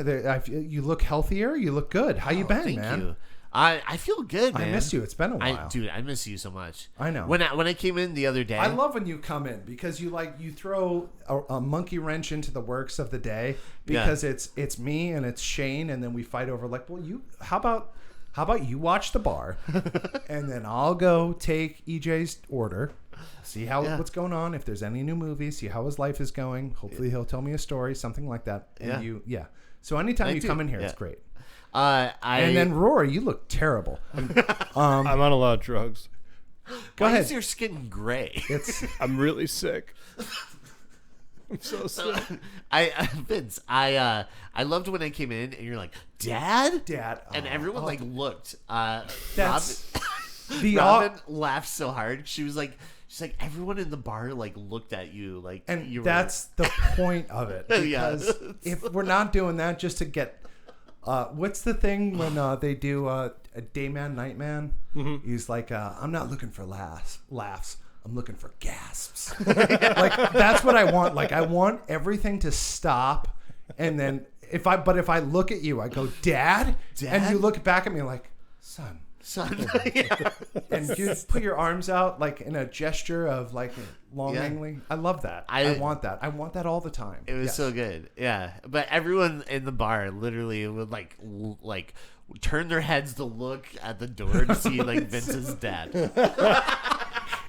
You look healthier. You look good. How you been, thank man? You. I feel good, man. I miss you. It's been a while. I miss you so much. I know. When I came in the other day, I love when you come in because you throw a monkey wrench into the works of the day because it's me and it's Shane, and then we fight over how about you watch the bar and then I'll go take EJ's order, see what's going on, if there's any new movies, see how his life is going. Hopefully he'll tell me a story, something like that. And so anytime you come in here, it's great. And then Rory, you look terrible. I'm on a lot of drugs. Go ahead. Why is your skin gray? I'm really sick. I'm so sick. Vince, I loved when I came in and you're like, Dad, and everyone looked. That's Robin laughed so hard. She was like, She's like, everyone in the bar like looked at you like, and that's the point of it. Because if we're not doing that just to get, what's the thing when they do a day man, night man? Mm-hmm. He's like, I'm not looking for laughs. I'm looking for gasps. Like that's what I want. Like I want everything to stop, and then if I look at you, I go, Dad, and you look back at me like, son. Yeah. And you put your arms out like in a gesture of like longingly. Yeah. I love that. I want that. I want that all the time. It was so good. Yeah. But everyone in the bar literally would like turn their heads to look at the door to see like Vince's dad.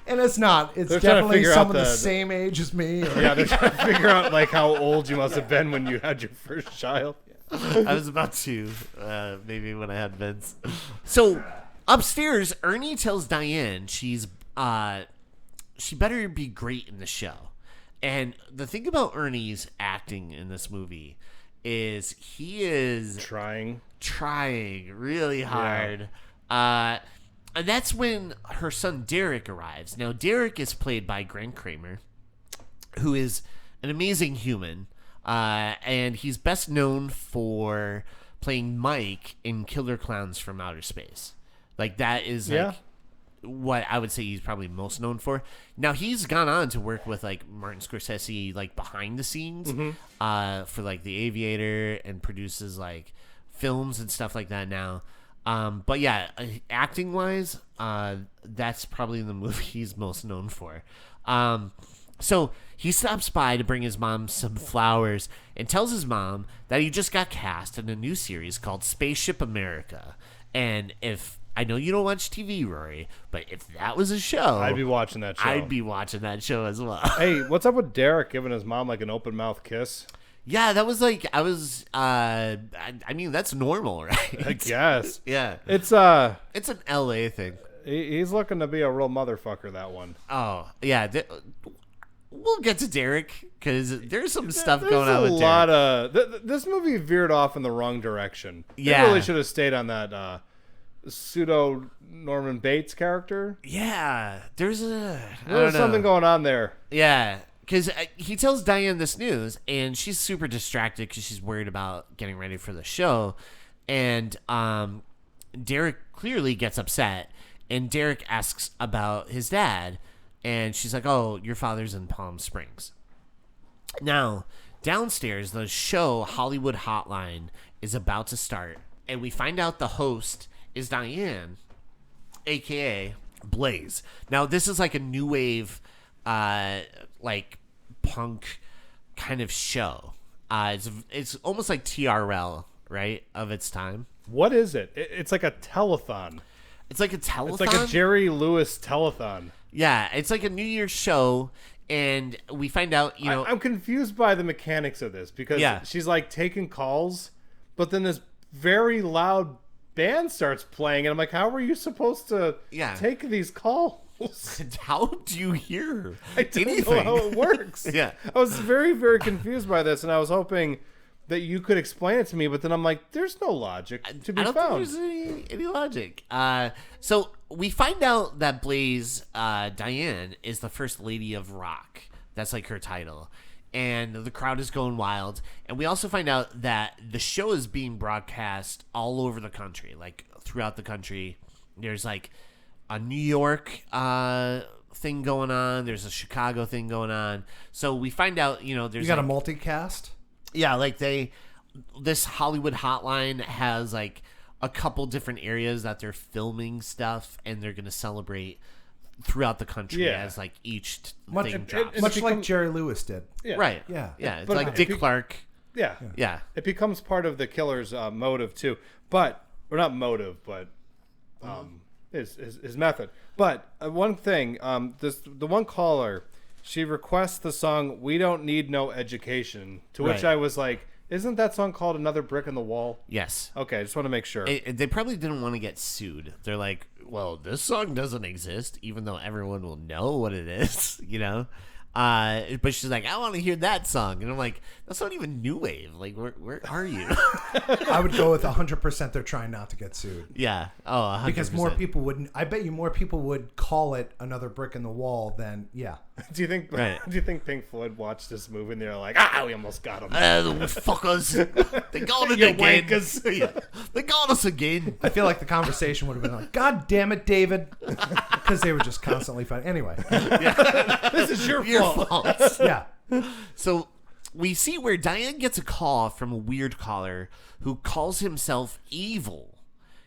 And it's not. It's definitely someone the same age as me. Yeah, they're trying to figure out like how old you must have been when you had your first child. I was about to, maybe when I had Vince. So upstairs, Ernie tells Diane she better be great in the show. And the thing about Ernie's acting in this movie is he is trying really hard. Yeah. And that's when her son Derek arrives. Now, Derek is played by Grant Kramer, who is an amazing human. And he's best known for playing Mike in Killer Clowns from Outer Space. Like, that is like what I would say he's probably most known for. Now, he's gone on to work with like Martin Scorsese, like behind the scenes, for like The Aviator, and produces like films and stuff like that now. But yeah, acting wise, that's probably the movie he's most known for. So he stops by to bring his mom some flowers and tells his mom that he just got cast in a new series called Spaceship America. And if I know you don't watch TV, Rory, but if that was a show, I'd be watching that show. I'd be watching that show as well. Hey, what's up with Derek giving his mom like an open mouth kiss? Yeah, that was like, I mean, that's normal, right? I guess. Yeah. It's an LA thing. He's looking to be a real motherfucker, that one. Oh, yeah. We'll get to Derek, because there's some stuff going on with Derek. This movie veered off in the wrong direction. Yeah. It really should have stayed on that pseudo Norman Bates character. Yeah. There's something going on there. Yeah. Because he tells Diane this news, and she's super distracted because she's worried about getting ready for the show. And Derek clearly gets upset, and Derek asks about his dad, and she's like, oh, your father's in Palm Springs. Now, downstairs, the show Hollywood Hotline is about to start, and we find out the host is Diane, a.k.a. Blaze. Now, this is like a new wave like punk kind of show. It's almost like TRL, right, of its time. What is it? It's like a telethon. It's like a telethon. It's like a Jerry Lewis telethon. Yeah, it's like a New Year's show, and we find out, I'm confused by the mechanics of this, because she's like taking calls, but then this very loud band starts playing, and I'm like, how are you supposed to take these calls? How do you hear I don't know how it works. Yeah. I was very, very confused by this, and I was hoping that you could explain it to me, but then I'm like, there's no logic to be found. I don't think there's any logic. So we find out that Blaze, Diane, is the first lady of rock. That's like her title. And the crowd is going wild. And we also find out that the show is being broadcast all over the country, like throughout the country. There's like a New York thing going on. There's a Chicago thing going on. So we find out, there's you got a multicast. Yeah, like this Hollywood Hotline has like a couple different areas that they're filming stuff, and they're gonna celebrate throughout the country as like each thing drops. Much like Jerry Lewis did. Yeah. Right. Yeah. Yeah. It's like Dick Clark. Yeah. Yeah. It becomes part of the killer's motive too, or not motive, but his method. But one thing, the one caller, she requests the song "We Don't Need No Education," to which I was like, isn't that song called "Another Brick in the Wall"? Yes. Okay, I just want to make sure. They probably didn't want to get sued. They're like, well, this song doesn't exist, even though everyone will know what it is, But she's like, I want to hear that song. And I'm like, that's not even new wave. Like, where are you? I would go with 100% they're trying not to get sued. Yeah. Oh, 100%. Because more people wouldn't. I bet you more people would call it another brick in the wall than, yeah. Do you think Pink Floyd watched this movie and they're like, we almost got him. The fuckers. They got it again. Yeah. They got us again. I feel like the conversation would have been like, God damn it, David. Because they were just constantly fighting. Anyway. Yeah. This is your fault. Yeah. So we see where Diane gets a call from a weird caller who calls himself evil.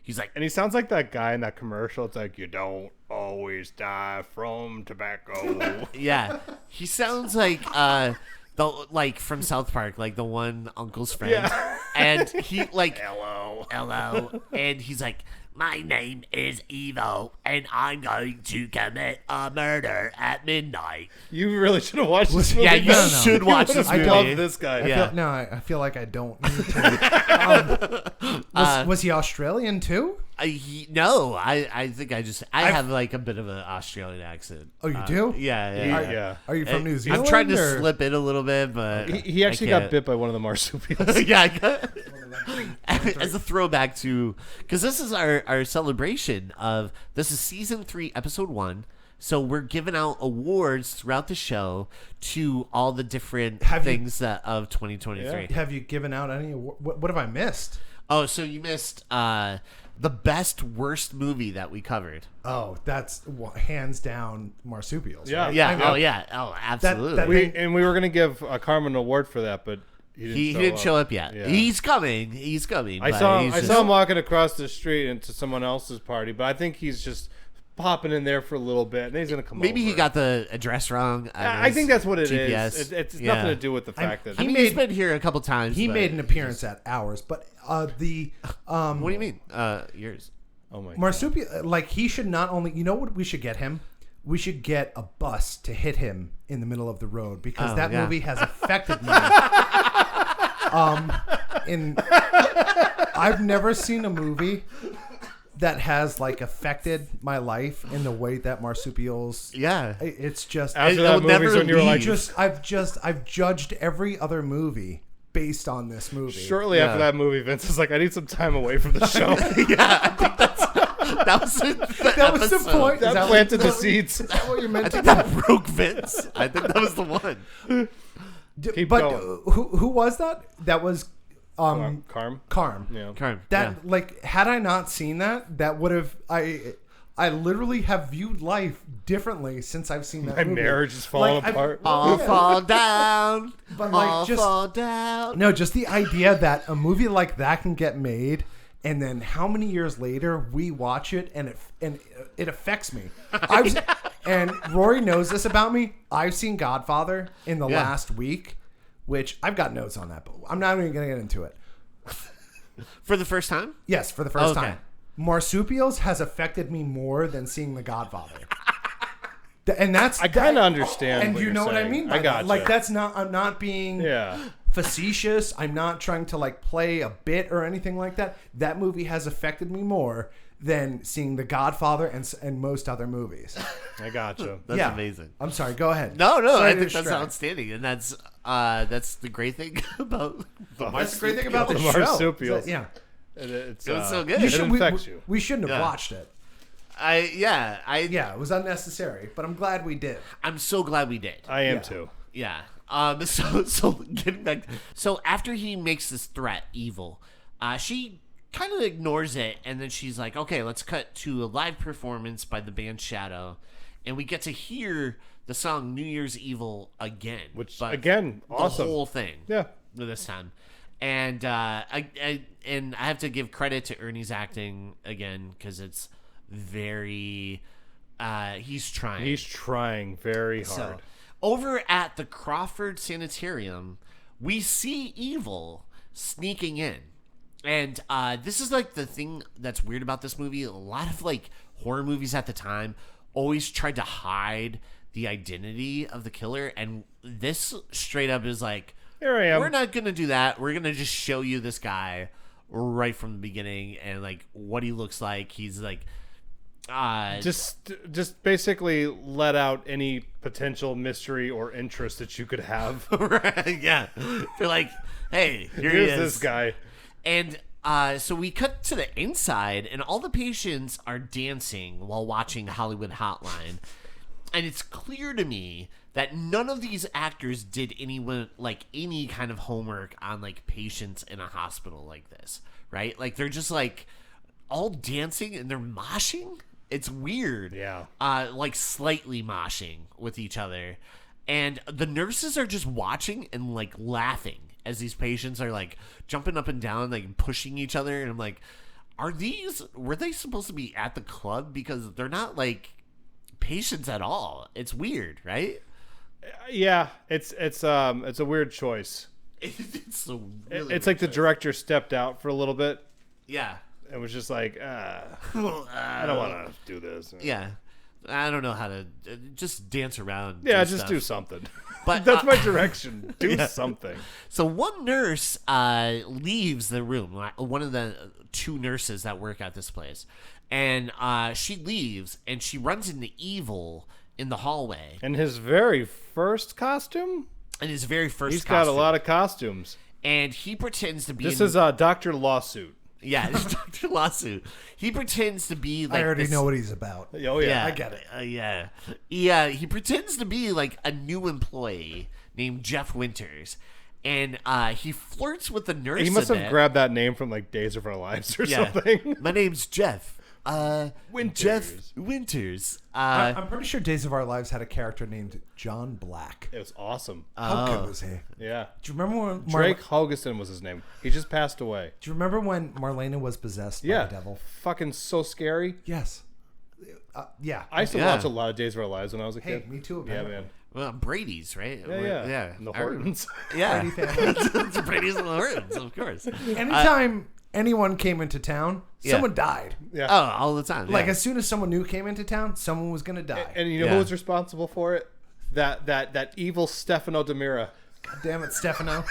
He's like, and he sounds like that guy in that commercial. It's like, you don't always die from tobacco. Yeah, he sounds like from South Park, like the one uncle's friend. Yeah. And he like Hello, and he's like, my name is Evil, and I'm going to commit a murder at midnight. You really should have watched this movie. Yeah, you should watch this movie. I love this guy. I feel like I don't need to. Was he Australian too? No, I think I have like a bit of an Australian accent. Oh, you do? Yeah. Are you from New Zealand? I'm trying to slip in a little bit, but he actually got bit by one of the marsupials. Yeah. As a throwback to, because this is our celebration of, this is season 3, episode 1. So we're giving out awards throughout the show to all the different things of 2023. Have you given out any? What have I missed? Oh, so you missed the best worst movie that we covered. Oh, that's hands down marsupials. Yeah. Right? Yeah. Oh, absolutely. We were gonna give Carmen an award for that, but he didn't show up yet. Yeah. He's coming. I saw him walking across the street into someone else's party, but I think he's just popping in there for a little bit, and he's gonna come. Maybe over. he got the address wrong. I think that's what it GPS. is. It's nothing to do with the fact that he's been here a couple times. He made an appearance at ours, but what do you mean? Yours? Oh my marsupial. Like, he should not only. You know what we should get him? We should get a bus to hit him in the middle of the road, because that movie has affected me. I've never seen a movie that has like affected my life in the way that marsupials. Yeah, it's just after that movie when you were like, I've judged every other movie based on this movie. Shortly after that movie, Vince was like, I need some time away from the show. Yeah, I think that was the point. That planted the seeds. Is that what you meant? I think that broke Vince. I think that was the one. Who was that? That was Carm. Yeah. Carm. That like, had I not seen that would have I literally have viewed life differently since I've seen that movie. My marriage is falling apart. All fall down. But like, all fall down. No, just the idea that a movie like that can get made, and then how many years later we watch it and it affects me. And Rory knows this about me. I've seen Godfather in the last week, which I've got notes on that, but I'm not even going to get into it. For the first time? Yes, for the first time. Marsupials has affected me more than seeing The Godfather. And that's... I kind of understand. And you know what I mean by that. Like, that's not... I'm not being facetious. I'm not trying to like play a bit or anything like that. That movie has affected me more than seeing The Godfather and most other movies. I gotcha. That's amazing. I'm sorry. Go ahead. No. I think that's outstanding, and that's the great thing about the marsupials. Yeah, it's so good. It infects you. We shouldn't have watched it. It was unnecessary, but I'm glad we did. I'm so glad we did. I am too. Yeah. So getting back. So after he makes this threat, evil, she kind of ignores it, and then she's like, okay, let's cut to a live performance by the band Shadow, and we get to hear the song New Year's Evil again, which again, awesome, the whole thing, this time. And I have to give credit to Ernie's acting again, because it's very he's trying very hard. So, over at the Crawford Sanitarium, we see Evil sneaking in. And this is like the thing that's weird about this movie. A lot of like horror movies at the time always tried to hide the identity of the killer, and this straight up is like, here I am. We're not gonna do that. We're gonna just show you this guy right from the beginning and like what he looks like. He's like, Just basically let out any potential mystery or interest that you could have. Right, yeah. They're like, hey, here's this guy. And so we cut to the inside, and all the patients are dancing while watching Hollywood Hotline. And it's clear to me that none of these actors did any kind of homework on like patients in a hospital like this, right? Like they're just like all dancing and they're moshing. It's weird. Yeah. Like slightly moshing with each other. And the nurses are just watching and like laughing as these patients are like jumping up and down, like pushing each other. And I'm like, were they supposed to be at the club? Because they're not like patients at all. It's weird, right? Yeah, it's a weird choice. It's like the director stepped out for a little bit. Yeah. It was just like, I don't want to do this. Yeah. I don't know how to just dance around. Yeah, just do something. But that's my direction. Do something. So one nurse leaves the room. One of the two nurses that work at this place, and she leaves and she runs into Evil in the hallway. In his very first costume. He's got a lot of costumes, and he pretends to be. This is Dr. Lawsuit. Yeah, it's Dr. Lawsuit. He pretends to be like. I already know what he's about. Oh yeah, I get it. Yeah. He pretends to be like a new employee named Jeff Winters, and he flirts with the nurse. He must have grabbed that name from like Days of Our Lives or something. My name's Jeff. Winters. Jeff Winters. I'm pretty sure Days of Our Lives had a character named John Black. It was awesome. How good was he? Yeah. Do you remember when Drake Hogerson was his name? He just passed away. Do you remember when Marlena was possessed by the devil? Fucking so scary. Yes. Yeah. I used to watch a lot of Days of Our Lives when I was a kid. Hey, me too. Yeah, man. Well, Brady's, right? Yeah. And the Hortons. Yeah. Brady family. It's Brady's and the Hortons, of course. Anytime anyone came into town, someone died. Yeah. Oh, all the time. Like as soon as someone new came into town, someone was gonna die. And you know who was responsible for it? That evil Stefano Demira. God damn it, Stefano.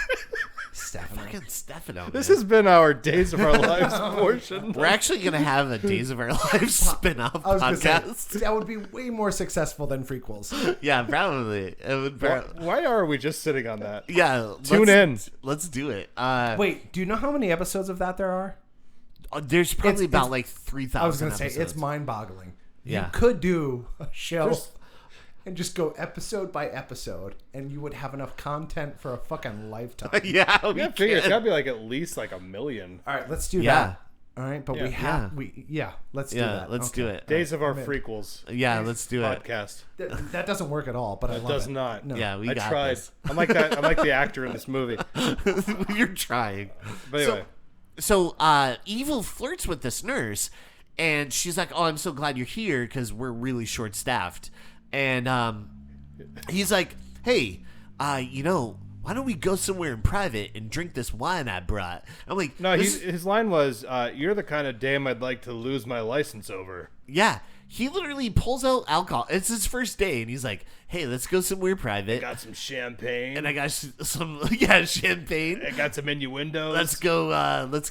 Fucking Stefano. This has been our Days of Our Lives portion. We're actually going to have a Days of Our Lives spin-off podcast. Say, that would be way more successful than prequels. Yeah, probably. It would why are we just sitting on that? Yeah. Tune in. Let's do it. Wait, do you know how many episodes of that there are? There's probably about like 3,000 I was going to say, episodes. it's mind-boggling. Yeah. You could do a show and just go episode by episode, and you would have enough content for a fucking lifetime. Yeah, I figure it's got to be like at least like 1 million. All right, let's do that. All right, but let's do that. Let's do it. Days of Our Frequels. Yeah, let's do it. Podcast. That doesn't work at all, but I love it. It does not. No. Yeah, I tried. this. I'm like that. I'm like the actor in this movie. You're trying. But anyway. So Evil flirts with this nurse, and she's like, "Oh, I'm so glad you're here because we're really short-staffed." And he's like, "Hey, why don't we go somewhere in private and drink this wine I brought?" I'm like, no, his line was, "You're the kind of dame I'd like to lose my license over." Yeah, he literally pulls out alcohol. It's his first day, and he's like, "Hey, let's go somewhere private." I got some champagne. And I got some champagne. I got some innuendos. Let's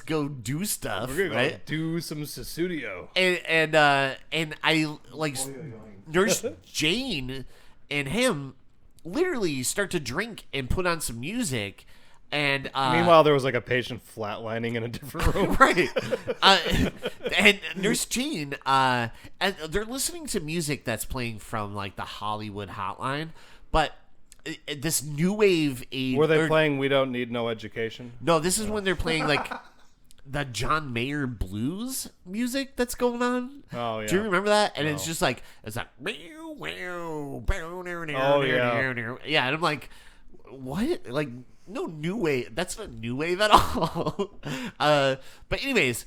go do stuff. We're gonna right? go do some Susudio. And I like Nurse Jane and him literally start to drink and put on some music. And meanwhile, there was like a patient flatlining in a different room. Right. And Nurse Jane, and they're listening to music that's playing from like the Hollywood Hotline, but this new wave age. Were they playing "We Don't Need No Education"? No, this is when they're playing like the John Mayer blues music that's going on. Oh yeah. Do you remember that? And No. it's just like it's like yeah, and I'm like, what? Like no new wave. That's not new wave at all. But anyways,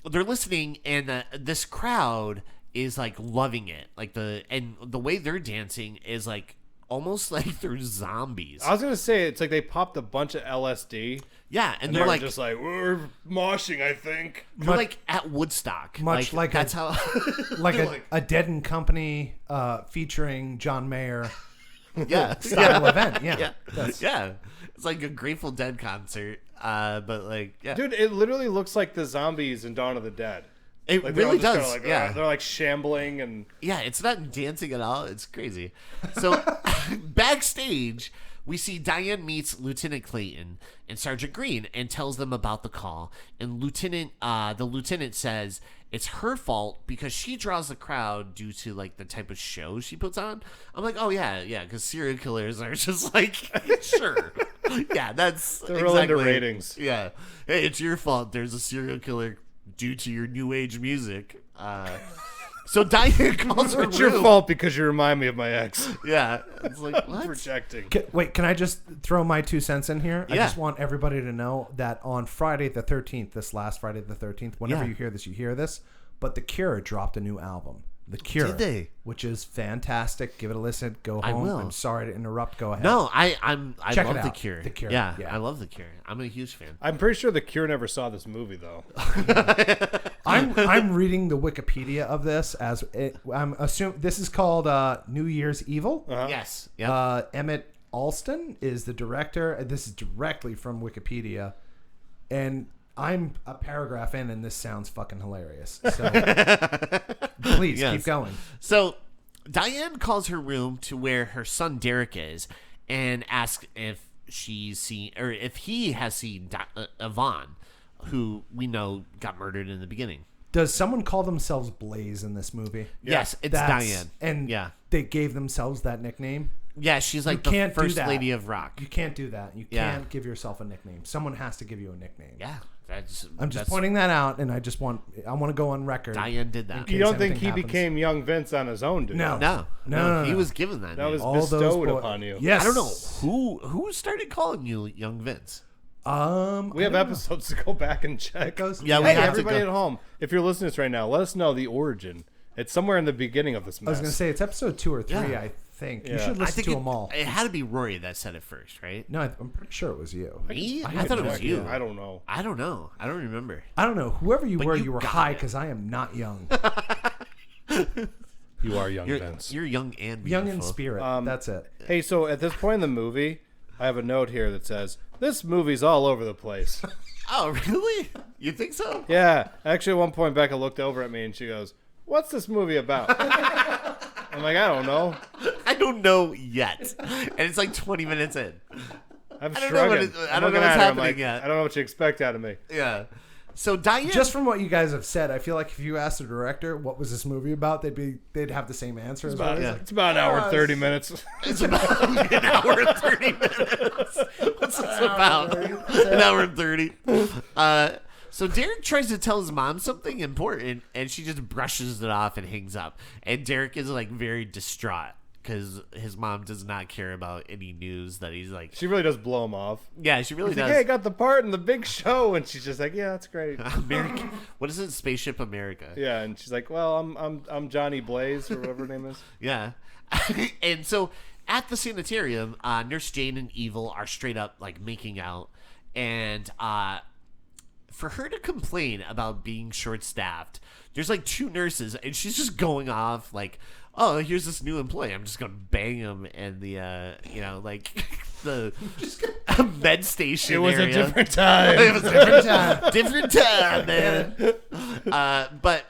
they're listening, and this crowd is like loving it. Like the way they're dancing is like almost like they're zombies. I was gonna say it's like they popped a bunch of LSD. Yeah, and they're like just like we're moshing. I think they're like at Woodstock. Much like that's how a Dead and Company featuring John Mayer style event. Yeah. It's like a Grateful Dead concert, but like dude, it literally looks like the zombies in Dawn of the Dead. It Like, they're all really just does. kinda like, Yeah. they're like shambling and Yeah, it's not dancing at all. It's crazy. So backstage, we see Diane meets Lieutenant Clayton and Sergeant Green and tells them about the call. And the lieutenant says it's her fault because she draws the crowd due to like the type of show she puts on. I'm like, oh yeah, because serial killers are just like, sure, yeah, that's they're real into ratings. Yeah, hey, it's your fault. There's a serial killer due to your new age music. So Diane calls her It's your room. fault because you remind me of my ex. Yeah, it's like what? Projecting. Wait, can I just throw my 2 cents in here? I Yeah. just want everybody to know that on Friday the 13th, this last Friday the 13th, whenever Yeah. you hear this, but The Cure dropped a new album. The Cure. Did they? Which is fantastic. Give it a listen. Go I home. will. I'm sorry to interrupt. Go ahead. No, I Check love it The out. Cure. The Cure, Yeah, yeah. I love The Cure. I'm a huge fan. I'm pretty sure The Cure never saw this movie though. I'm reading the Wikipedia of this as I'm assuming this is called New Year's Evil. Yes. Yeah. Emmett Alston is the director. This is directly from Wikipedia, and I'm a paragraph in, and this sounds fucking hilarious. So please Yes. keep going. So Diane calls her room to where her son Derek is and asks if she's seen or if he has seen Yvonne, who we know got murdered in the beginning. Does someone call themselves Blaze in this movie? Yes, it's Diane. And yeah, they gave themselves that nickname. yeah, she's like You the can't do first that. lady of rock. You can't do that. You Yeah. can't give yourself a nickname. Someone has to give you a nickname. Yeah, I'm just pointing that out, and I want to go on record. Diane did that. In You don't case think he anything happens. became young Vince on his own, did No. you? No, he no. was given that. That name. was All those bestowed boy- upon you. Yes. I don't know who started calling you Young Vince. We I have don't know. episodes to go back and check. Yeah, we Hey, have to everybody go. at home, if you're listening to this right now, let us know the origin. It's somewhere in the beginning of this mess. I was going to say it's episode 2 or 3. Yeah. I think you Yeah. should I listen think to them all. it had to be Rory that said it first, right? No, I'm pretty sure it was you. Me? I can thought it was check, you. I don't know. I don't know. I don't remember. I don't know. Whoever you But were, you you were got high it. because I am not young. You are young You're, Vince. you're young and beautiful. Young in spirit. That's it. Hey, so at this point in the movie, I have a note here that says, this movie's all over the place. Oh, really? You think so? Yeah. Actually, at one point, Becca looked over at me and she goes, what's this movie about? I'm like, I don't know. I don't know yet. And it's like 20 minutes in. I'm I don't know shrugging. what I I'm don't know looking what's at her, I'm happening like, yet. I don't know what you expect out of me. Yeah. So Diane... Just from what you guys have said, I feel like if you asked the director what was this movie about, they'd have the same answer as well. It's about an hour and 30 minutes. It's about an hour and 30 minutes. What's this about? An hour and 30. So Derek tries to tell his mom something important, and she just brushes it off and hangs up. And Derek is like very distraught because his mom does not care about any news that he's like. She really does blow him off. Yeah, she really He's does. like, hey, I got the part in the big show. And she's just like, yeah, that's great. American. What is it? Spaceship America. Yeah, and she's like, well, I'm Johnny Blaze or whatever her name is. Yeah. And so at the sanitarium, Nurse Jane and Evil are straight up like making out. And for her to complain about being short staffed, there's like 2 nurses and she's just going off like, oh, here's this new employee. I'm just going to bang him in the, like the med station It was area. a different time. It was a different time. Different time, man. But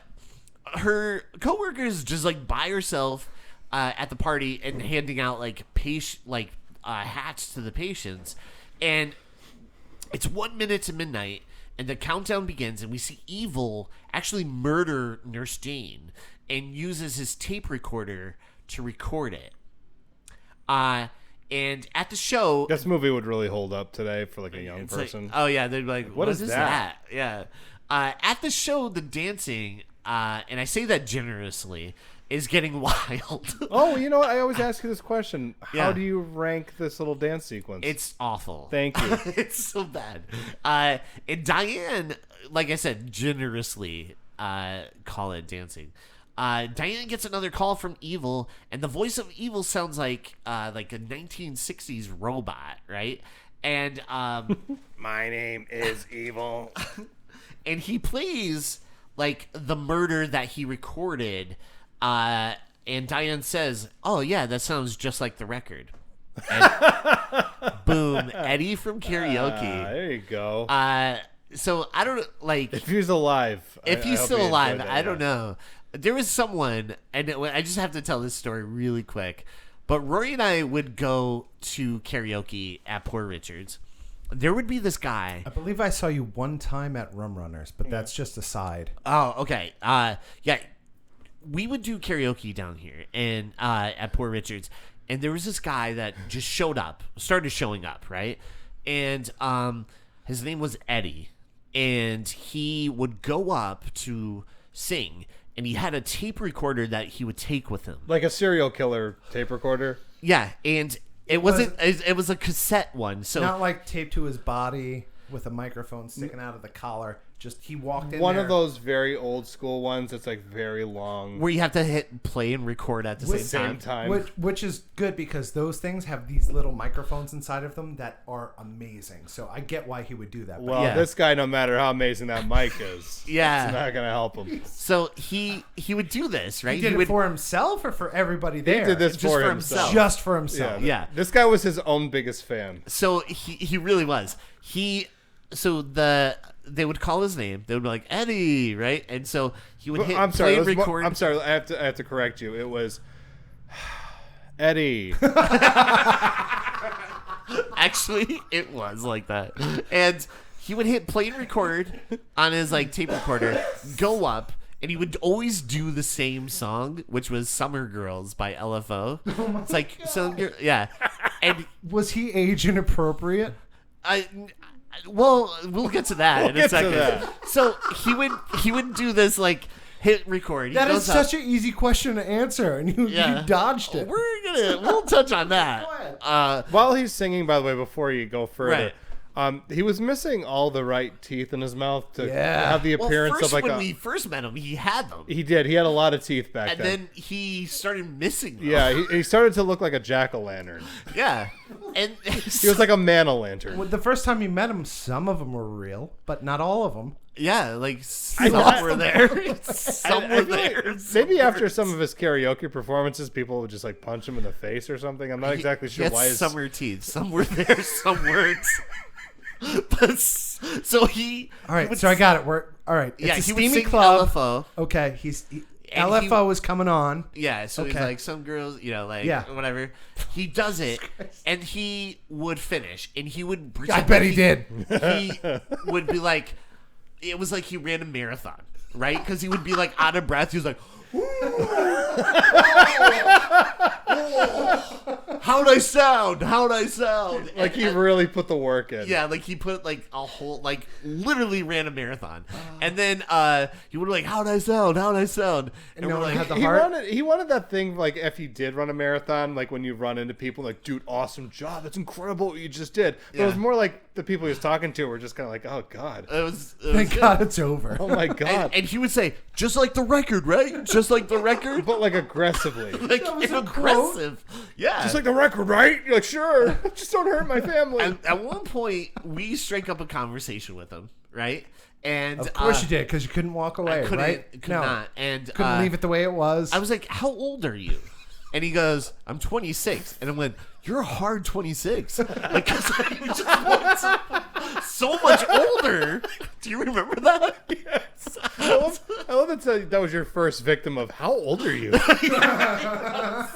her coworker is just like by herself at the party and handing out like hats to the patients, and it's 1 minute to midnight, and the countdown begins, and we see Evil actually murder Nurse Jane and uses his tape recorder to record it. And at the show, This movie would really hold up today for like a young it's like, person. oh yeah, they'd be like, what is that? Yeah. At the show, the dancing, and I say that generously, is getting wild. Oh, you know what? I always ask you this question. How Yeah. do you rank this little dance sequence? It's awful. Thank you. It's so bad. And Diane, like I said, generously call it dancing. Diane gets another call from Evil, and the voice of Evil sounds like a 1960s robot, right? And My name is Evil. and he plays like the murder that he recorded. And Diane says, "Oh yeah, that sounds just like the record." And boom, Eddie from karaoke. There you go. So I don't like if he's alive. If he's I hope still he alive, enjoyed that, I don't know. There was someone, and I just have to tell this story really quick. But Rory and I would go to karaoke at Poor Richard's. There would be this guy. I believe I saw you one time at Rum Runners, but that's just a side. Oh, okay. Yeah, we would do karaoke down here and at Poor Richard's, and there was this guy that just started showing up, right? And his name was Eddie, and he would go up to sing, and he had a tape recorder that he would take with him. Like a serial killer tape recorder? Yeah, and it was a cassette one. So not like taped to his body with a microphone sticking out of the collar. Just he walked in one there. of those very old school ones that's like very long. Where you have to hit play and record at the same time. Which is good because those things have these little microphones inside of them that are amazing. So I get why he would do that. Well, this guy, no matter how amazing that mic is, yeah, it's not going to help him. So he would do this, right? He did it for himself or for everybody there? He did this just for himself. Just for himself. Yeah. This guy was his own biggest fan. So he really was. They would call his name. They would be like Eddie, right? And so he would hit play and record. I'm sorry. I have to correct you. It was Eddie. Actually, it was like that. And he would hit play and record on his like tape recorder, go up, and he would always do the same song, which was "Summer Girls" by LFO. It's like yeah. And was he age inappropriate? Well, we'll get to that in a second. So he would do this like hit record. That is such an easy question to answer, and you dodged it. We'll touch on that. Go ahead. While he's singing, by the way, before you go further, he was missing all the right teeth in his mouth to have the appearance of like when we first met him, he had them. He did. He had a lot of teeth back then. And then he started missing them. Yeah, he started to look like a jack-o'-lantern. Yeah. And he was like a man-o'-lantern. Well, the first time you met him, some of them were real, but not all of them. Yeah, like some were there. Some were there. Maybe after some of his karaoke performances, people would just like punch him in the face or something. I'm not exactly sure why. Some were teeth. Some were there. Some weren't. But so he. All right, so I got it. We're all right. It's a he steamy would sing club. LFO. Okay, LFO is coming on. Yeah, so he's like some girls, whatever. He does it, and he would finish, and he would. I bet he did. He would be like, it was like he ran a marathon, right? Because he would be like out of breath. He was like. How'd I sound? Like he really put the work in. Yeah, like he put like a whole, like literally ran a marathon. And then he would like, how'd I sound? And no we're one like, had the heart. He wanted that thing, like if he did run a marathon, like when you run into people like, dude, awesome job. That's incredible what you just did. But it was more like the people he was talking to were just kind of like, oh God. It was Thank God it's over. Oh my God. And he would say, just like the record, right? Just like the record. But like aggressively. Like aggressive. Yeah. Just like the record, right? You're like, sure. Just don't hurt my family. At one point, we strike up a conversation with him, right? And of course you did, because you couldn't walk away, right? Could not. And couldn't leave it the way it was. I was like, how old are you? And he goes, I'm 26. And I went, you're a hard 26. Like, cause I just so much older. Do you remember that? Yes. I love that was your first victim of how old are you? How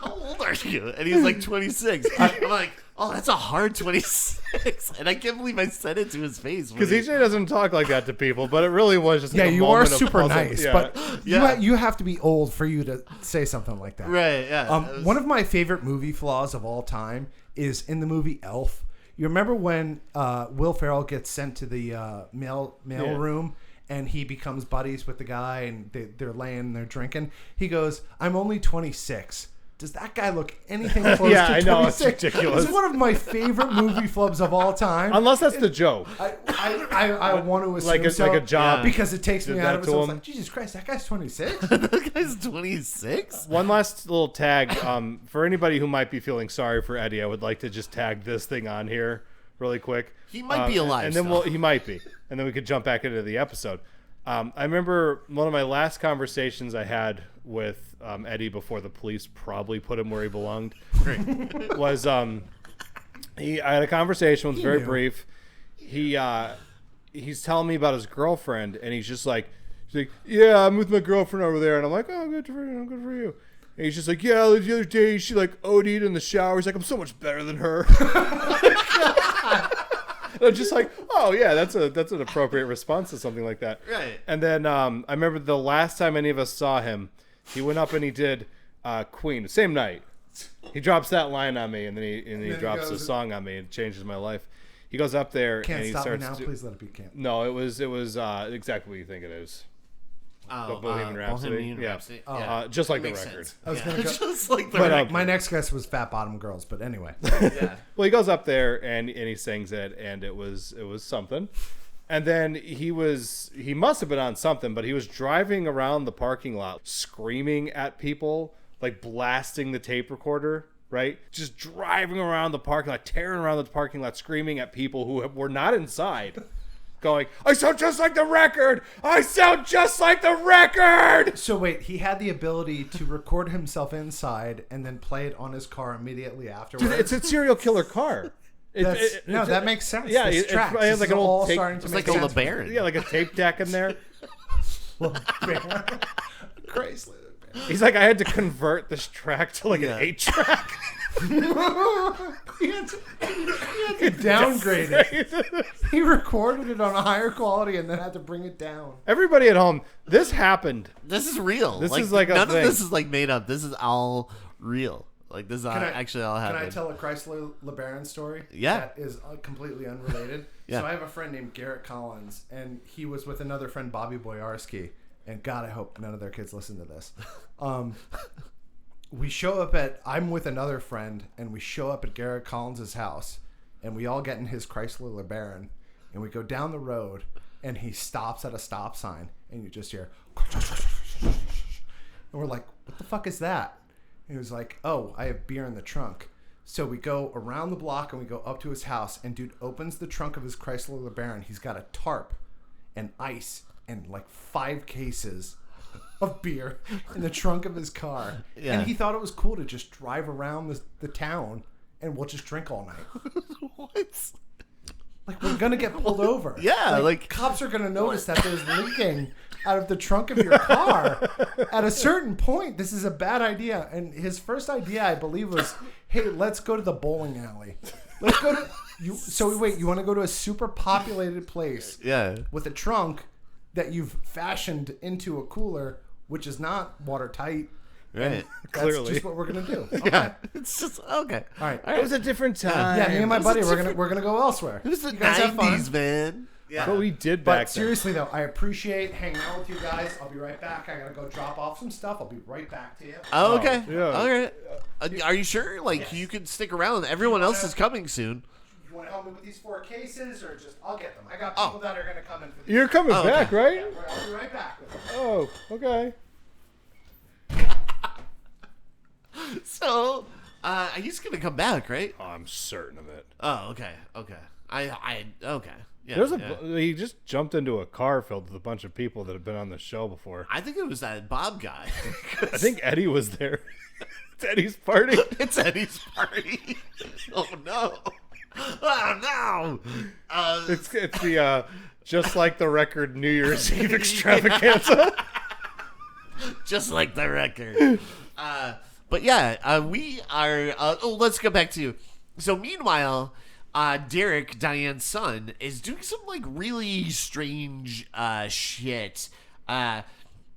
old are you? And he was like 26. I'm like, oh, that's a hard 26. And I can't believe I said it to his face. Because EJ doesn't talk like that to people, but it really was just like a you moment are of super puzzle. nice, but you have to be old for you to say something like that. Right, yeah. One of my favorite movie flaws of all time is in the movie Elf. You remember when Will Ferrell gets sent to the mail room and he becomes buddies with the guy and they're laying and they're drinking? He goes, I'm only 26. Does that guy look anything close to 26? I know, it's ridiculous. It's one of my favorite movie flubs of all time. Unless that's the joke. I want to assume like a job. because it takes me out of it. So it's him. like, Jesus Christ, that guy's 26? That guy's 26? One last little tag. For anybody who might be feeling sorry for Eddie, I would like to just tag this thing on here really quick. He might be alive. And then he might be. And then we could jump back into the episode. I remember one of my last conversations I had with Eddie before the police probably put him where he belonged was I had a conversation. It was very brief. He he's telling me about his girlfriend, and he's like, yeah, I'm with my girlfriend over there, and I'm like, oh, good for you, good for you. And he's just like, yeah, the other day she like OD'd in the shower. He's like, I'm so much better than her. I'm just like, oh yeah, that's an appropriate response to something like that. Right. And then I remember the last time any of us saw him, he went up and he did Queen, same night. He drops that line on me, and then he drops a song on me. It changes my life. He goes up there Can't and he stop starts. me now. Please let it be. Can't. No, it was exactly what you think it is. Bohemian Rhapsody. Rhapsody. Yeah. Just like the Makes record. sense. I was gonna go. Just like the But, record. My next guess was Fat Bottom Girls, but anyway. Yeah. Well, he goes up there and he sings it, and it was something. And then he must have been on something, but he was driving around the parking lot screaming at people, like blasting the tape recorder, right? Just driving around the parking lot, tearing around the parking lot, screaming at people who were not inside. Going, I sound just like the record! I sound just like the record! So wait, he had the ability to record himself inside and then play it on his car immediately afterwards. Dude, it's a serial killer car. That makes sense. Yeah, This tracks. it has like This an is all old tape. starting to It's make like a sense. LeBaron. Yeah, like a tape deck in there. LeBaron. Chrysler. He's like, I had to convert this track to like an 8-track. He had to downgrade it. He recorded it on a higher quality and then had to bring it down. Everybody at home, this happened. This is real. This is like a none thing. of this is like made up. This is all real. Like this is actually all happened. Can I tell a Chrysler LeBaron story? Yeah. That is completely unrelated. Yeah. So I have a friend named Garrett Collins, and he was with another friend, Bobby Boyarski. And God, I hope none of their kids listen to this. We show up I'm with another friend, and we show up at Garrett Collins' house, and we all get in his Chrysler LeBaron, and we go down the road, and he stops at a stop sign, and you just hear, and we're like, what the fuck is that? And he was like, oh, I have beer in the trunk. So we go around the block, and we go up to his house, and dude opens the trunk of his Chrysler LeBaron. He's got a tarp and ice and like 5 cases of beer in the trunk of his car. Yeah. And he thought it was cool to just drive around the town and we'll just drink all night. What? Like, we're going to get pulled over. Yeah, like cops are going to notice that there's leaking out of the trunk of your car. At a certain point, this is a bad idea. And his first idea, I believe, was, hey, let's go to the bowling alley. Let's go to... So wait, you want to go to a super populated place with a trunk that you've fashioned into a cooler, which is not watertight. Right. That's Clearly. just what we're gonna do. Okay. Yeah. It's just okay. All right. It was a different time. Yeah, me and my buddy, we're gonna go elsewhere. It was the You guys have fun. 90s, man. Yeah. But we did back But seriously though, I appreciate hanging out with you guys. I'll be right back. I gotta go drop off some stuff. I'll be right back to you. Oh, okay. Yeah. All right. Are you sure? Like, you can stick around. Everyone else is coming soon. You want to help me with these 4 cases, or just I'll get them? I got people that are gonna come in for these. You're coming Oh, back, okay. right? Yeah, I'll be right back with them. Oh, okay. So, he's gonna come back, right? Oh, I'm certain of it. Oh, okay. Okay. Okay. Yeah. There's yeah. he just jumped into a car filled with a bunch of people that have been on the show before. I think it was that Bob guy. I think Eddie was there. It's Eddie's party. It's Eddie's party. Oh no. Oh no. It's the just like the record New Year's Eve extravaganza. Just like the record. But yeah, we are. Let's go back to. So meanwhile, Derek, Diane's son, is doing some like really strange shit.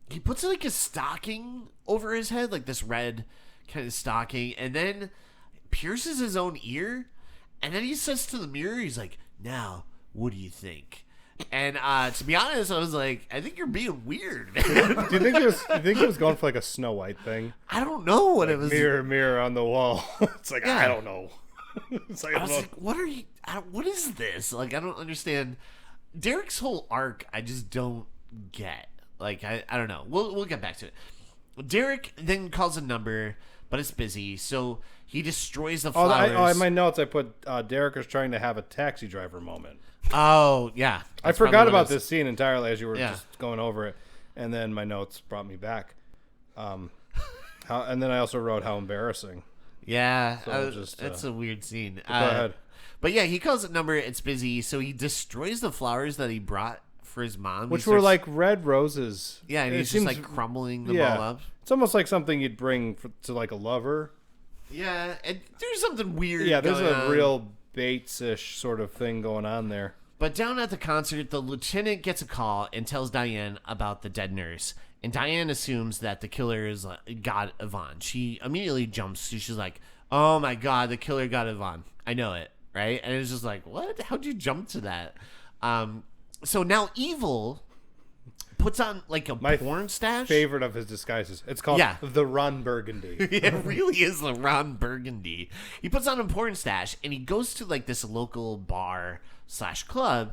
He puts like a stocking over his head, like this red kind of stocking, and then pierces his own ear. And then he says to the mirror, he's like, "Now, what do you think?" And to be honest, I was like, I think you're being weird, man. Do you think it was going for like a Snow White thing? I don't know what it was. Mirror, mirror on the wall. It's like, Yeah. I don't know. It's like, I was like, what are you? What is this? Like, I don't understand. Derek's whole arc, I just don't get. Like, I don't know. We'll get back to it. Derek then calls a number, but it's busy, so he destroys the flowers. in my notes, I put Derek is trying to have a taxi driver moment. Oh, yeah. I That's forgot probably what about it is. this scene entirely as you were Yeah. just going over it, and then my notes brought me back. And then I also wrote how embarrassing. Yeah, So just, it's a weird scene. Go ahead. But yeah, he calls the number. It's busy, so he destroys the flowers that he brought for his mom, which were like red roses. Yeah, and he's just like crumbling them all up. It's almost like something you'd bring to like a lover. Yeah, and there's something weird. Yeah, there's going a on. real Bates-ish sort of thing going on there. But down at the concert, the lieutenant gets a call and tells Diane about the dead nurse. And Diane assumes that the killer is got Yvonne. She immediately jumps. She's like, "Oh my God, the killer got Yvonne. I know it." Right? And it's just like, what? How'd you jump to that? So now Evil puts on like a porn stash. Favorite of his disguises. It's called the Ron Burgundy. It really is the Ron Burgundy. He puts on a porn stash and he goes to like this local bar / club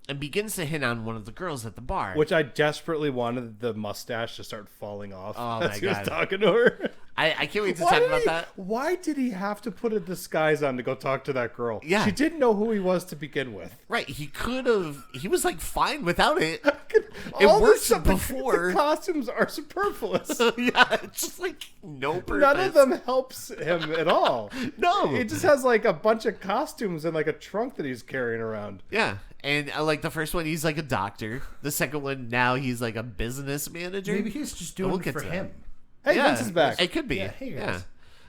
and begins to hit on one of the girls at the bar. Which I desperately wanted the mustache to start falling off as my he was God. talking to her. I can't wait to talk about that. Why did he have to put a disguise on to go talk to that girl? Yeah. She didn't know who he was to begin with. Right, he could have. He was like fine without it. It All worked this stuff, before. The costumes are superfluous. Yeah, it's just like no purpose. None of them helps him at all. No. It just has like a bunch of costumes and like a trunk that he's carrying around. Yeah, and like the first one, he's like a doctor. The second one, now he's like a business manager. Maybe he's just doing it for him. Hey, Vince is back. It could be. Yeah, hey, guys.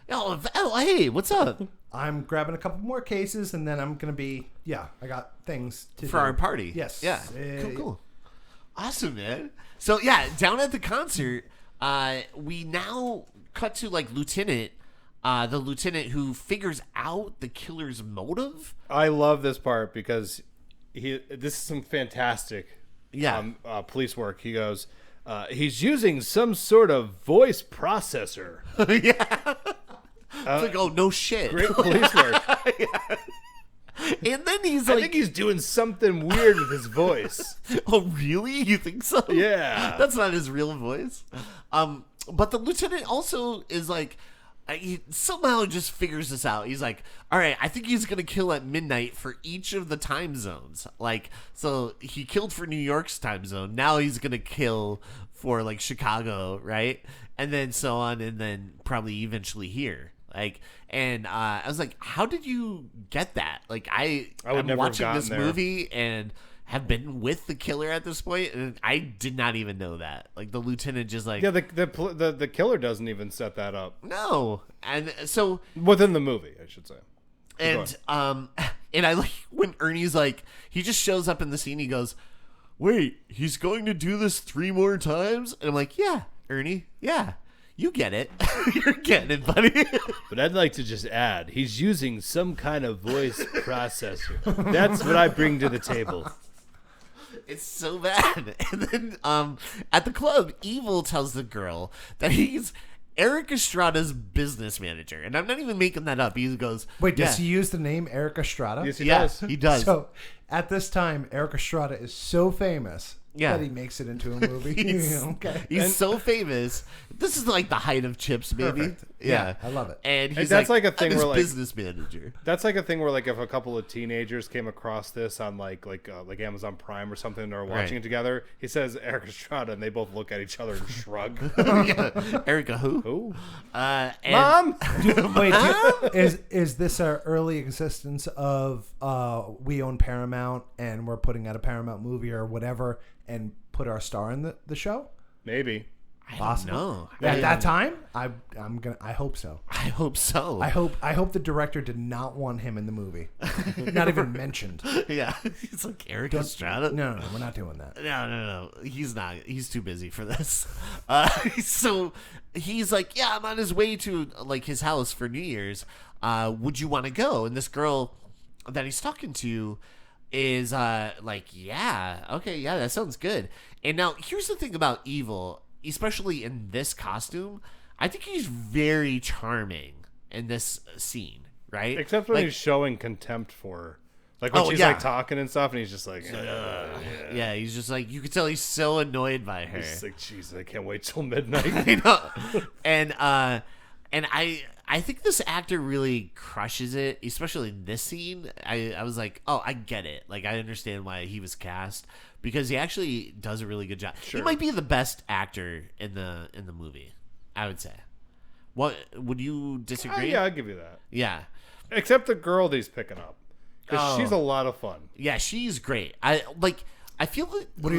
Oh, hey, what's up? I'm grabbing a couple more cases, and then I'm going to be, I got things to For do. our party. Yes. Yeah. Cool. Awesome, man. So, yeah, down at the concert, we now cut to, like, the lieutenant who figures out the killer's motive. I love this part because this is some fantastic police work. He goes, he's using some sort of voice processor. Yeah. It's like, oh, no shit. Great police work. And then he's I like... think he's doing something weird with his voice. Oh, really? You think so? Yeah. That's not his real voice. But the lieutenant also is like... He somehow just figures this out. He's like, all right, I think he's going to kill at midnight for each of the time zones. Like, so he killed for New York's time zone. Now he's going to kill for, like, Chicago, right? And then so on, and then probably eventually here. Like, and I was like, how did you get that? Like, I'm watching this movie and have been with the killer at this point, and I did not even know that. Like, the lieutenant just like... Yeah, the killer doesn't even set that up. No. And so... Within the movie, I should say. And I like when Ernie's like, he just shows up in the scene, he goes, wait, he's going to do this 3 more times? And I'm like, yeah, Ernie, yeah. You get it. You're getting it, buddy. But I'd like to just add, he's using some kind of voice processor. That's what I bring to the table. It's so bad. And then at the club, Evil tells the girl that he's Eric Estrada's business manager. And I'm not even making that up. He goes, wait, does he use the name Eric Estrada? Yes, he does. He does. So at this time, Eric Estrada is so famous that he makes it into a movie. He's so famous. This is like the height of Chips, baby. Perfect. Yeah, I love it. And he's that's like a thing I'm his where, like, business manager. That's like a thing where, like, if a couple of teenagers came across this on like Amazon Prime or something, and are watching it together, he says Eric Estrada, and they both look at each other and shrug. Yeah. Erica who? Who? Mom? Wait, is this our early existence of we own Paramount and we're putting out a Paramount movie or whatever and put our star in the show? Maybe. I don't know. At that time, I hope so. I hope so. I hope the director did not want him in the movie. Not even mentioned. Yeah. He's like, Eric Estrada? No, we're not doing that. No. He's not. He's too busy for this. So he's like, yeah, I'm on his way to like his house for New Year's. Would you want to go? And this girl that he's talking to is like, yeah, okay, yeah, that sounds good. And now here's the thing about Evil, especially in this costume. I think he's very charming in this scene, right? Except when he's showing contempt for her. Like when she's like talking and stuff, and he's just like, yeah, he's just like, you could tell he's so annoyed by her. He's like, jeez, I can't wait till midnight. I know. And I think this actor really crushes it, especially in this scene. I was like, oh, I get it. Like, I understand why he was cast, because he actually does a really good job. Sure. He might be the best actor in the movie, I would say. What would you disagree? Yeah, I'll give you that. Yeah. Except the girl that he's picking up. because she's a lot of fun. Yeah, she's great. I feel like What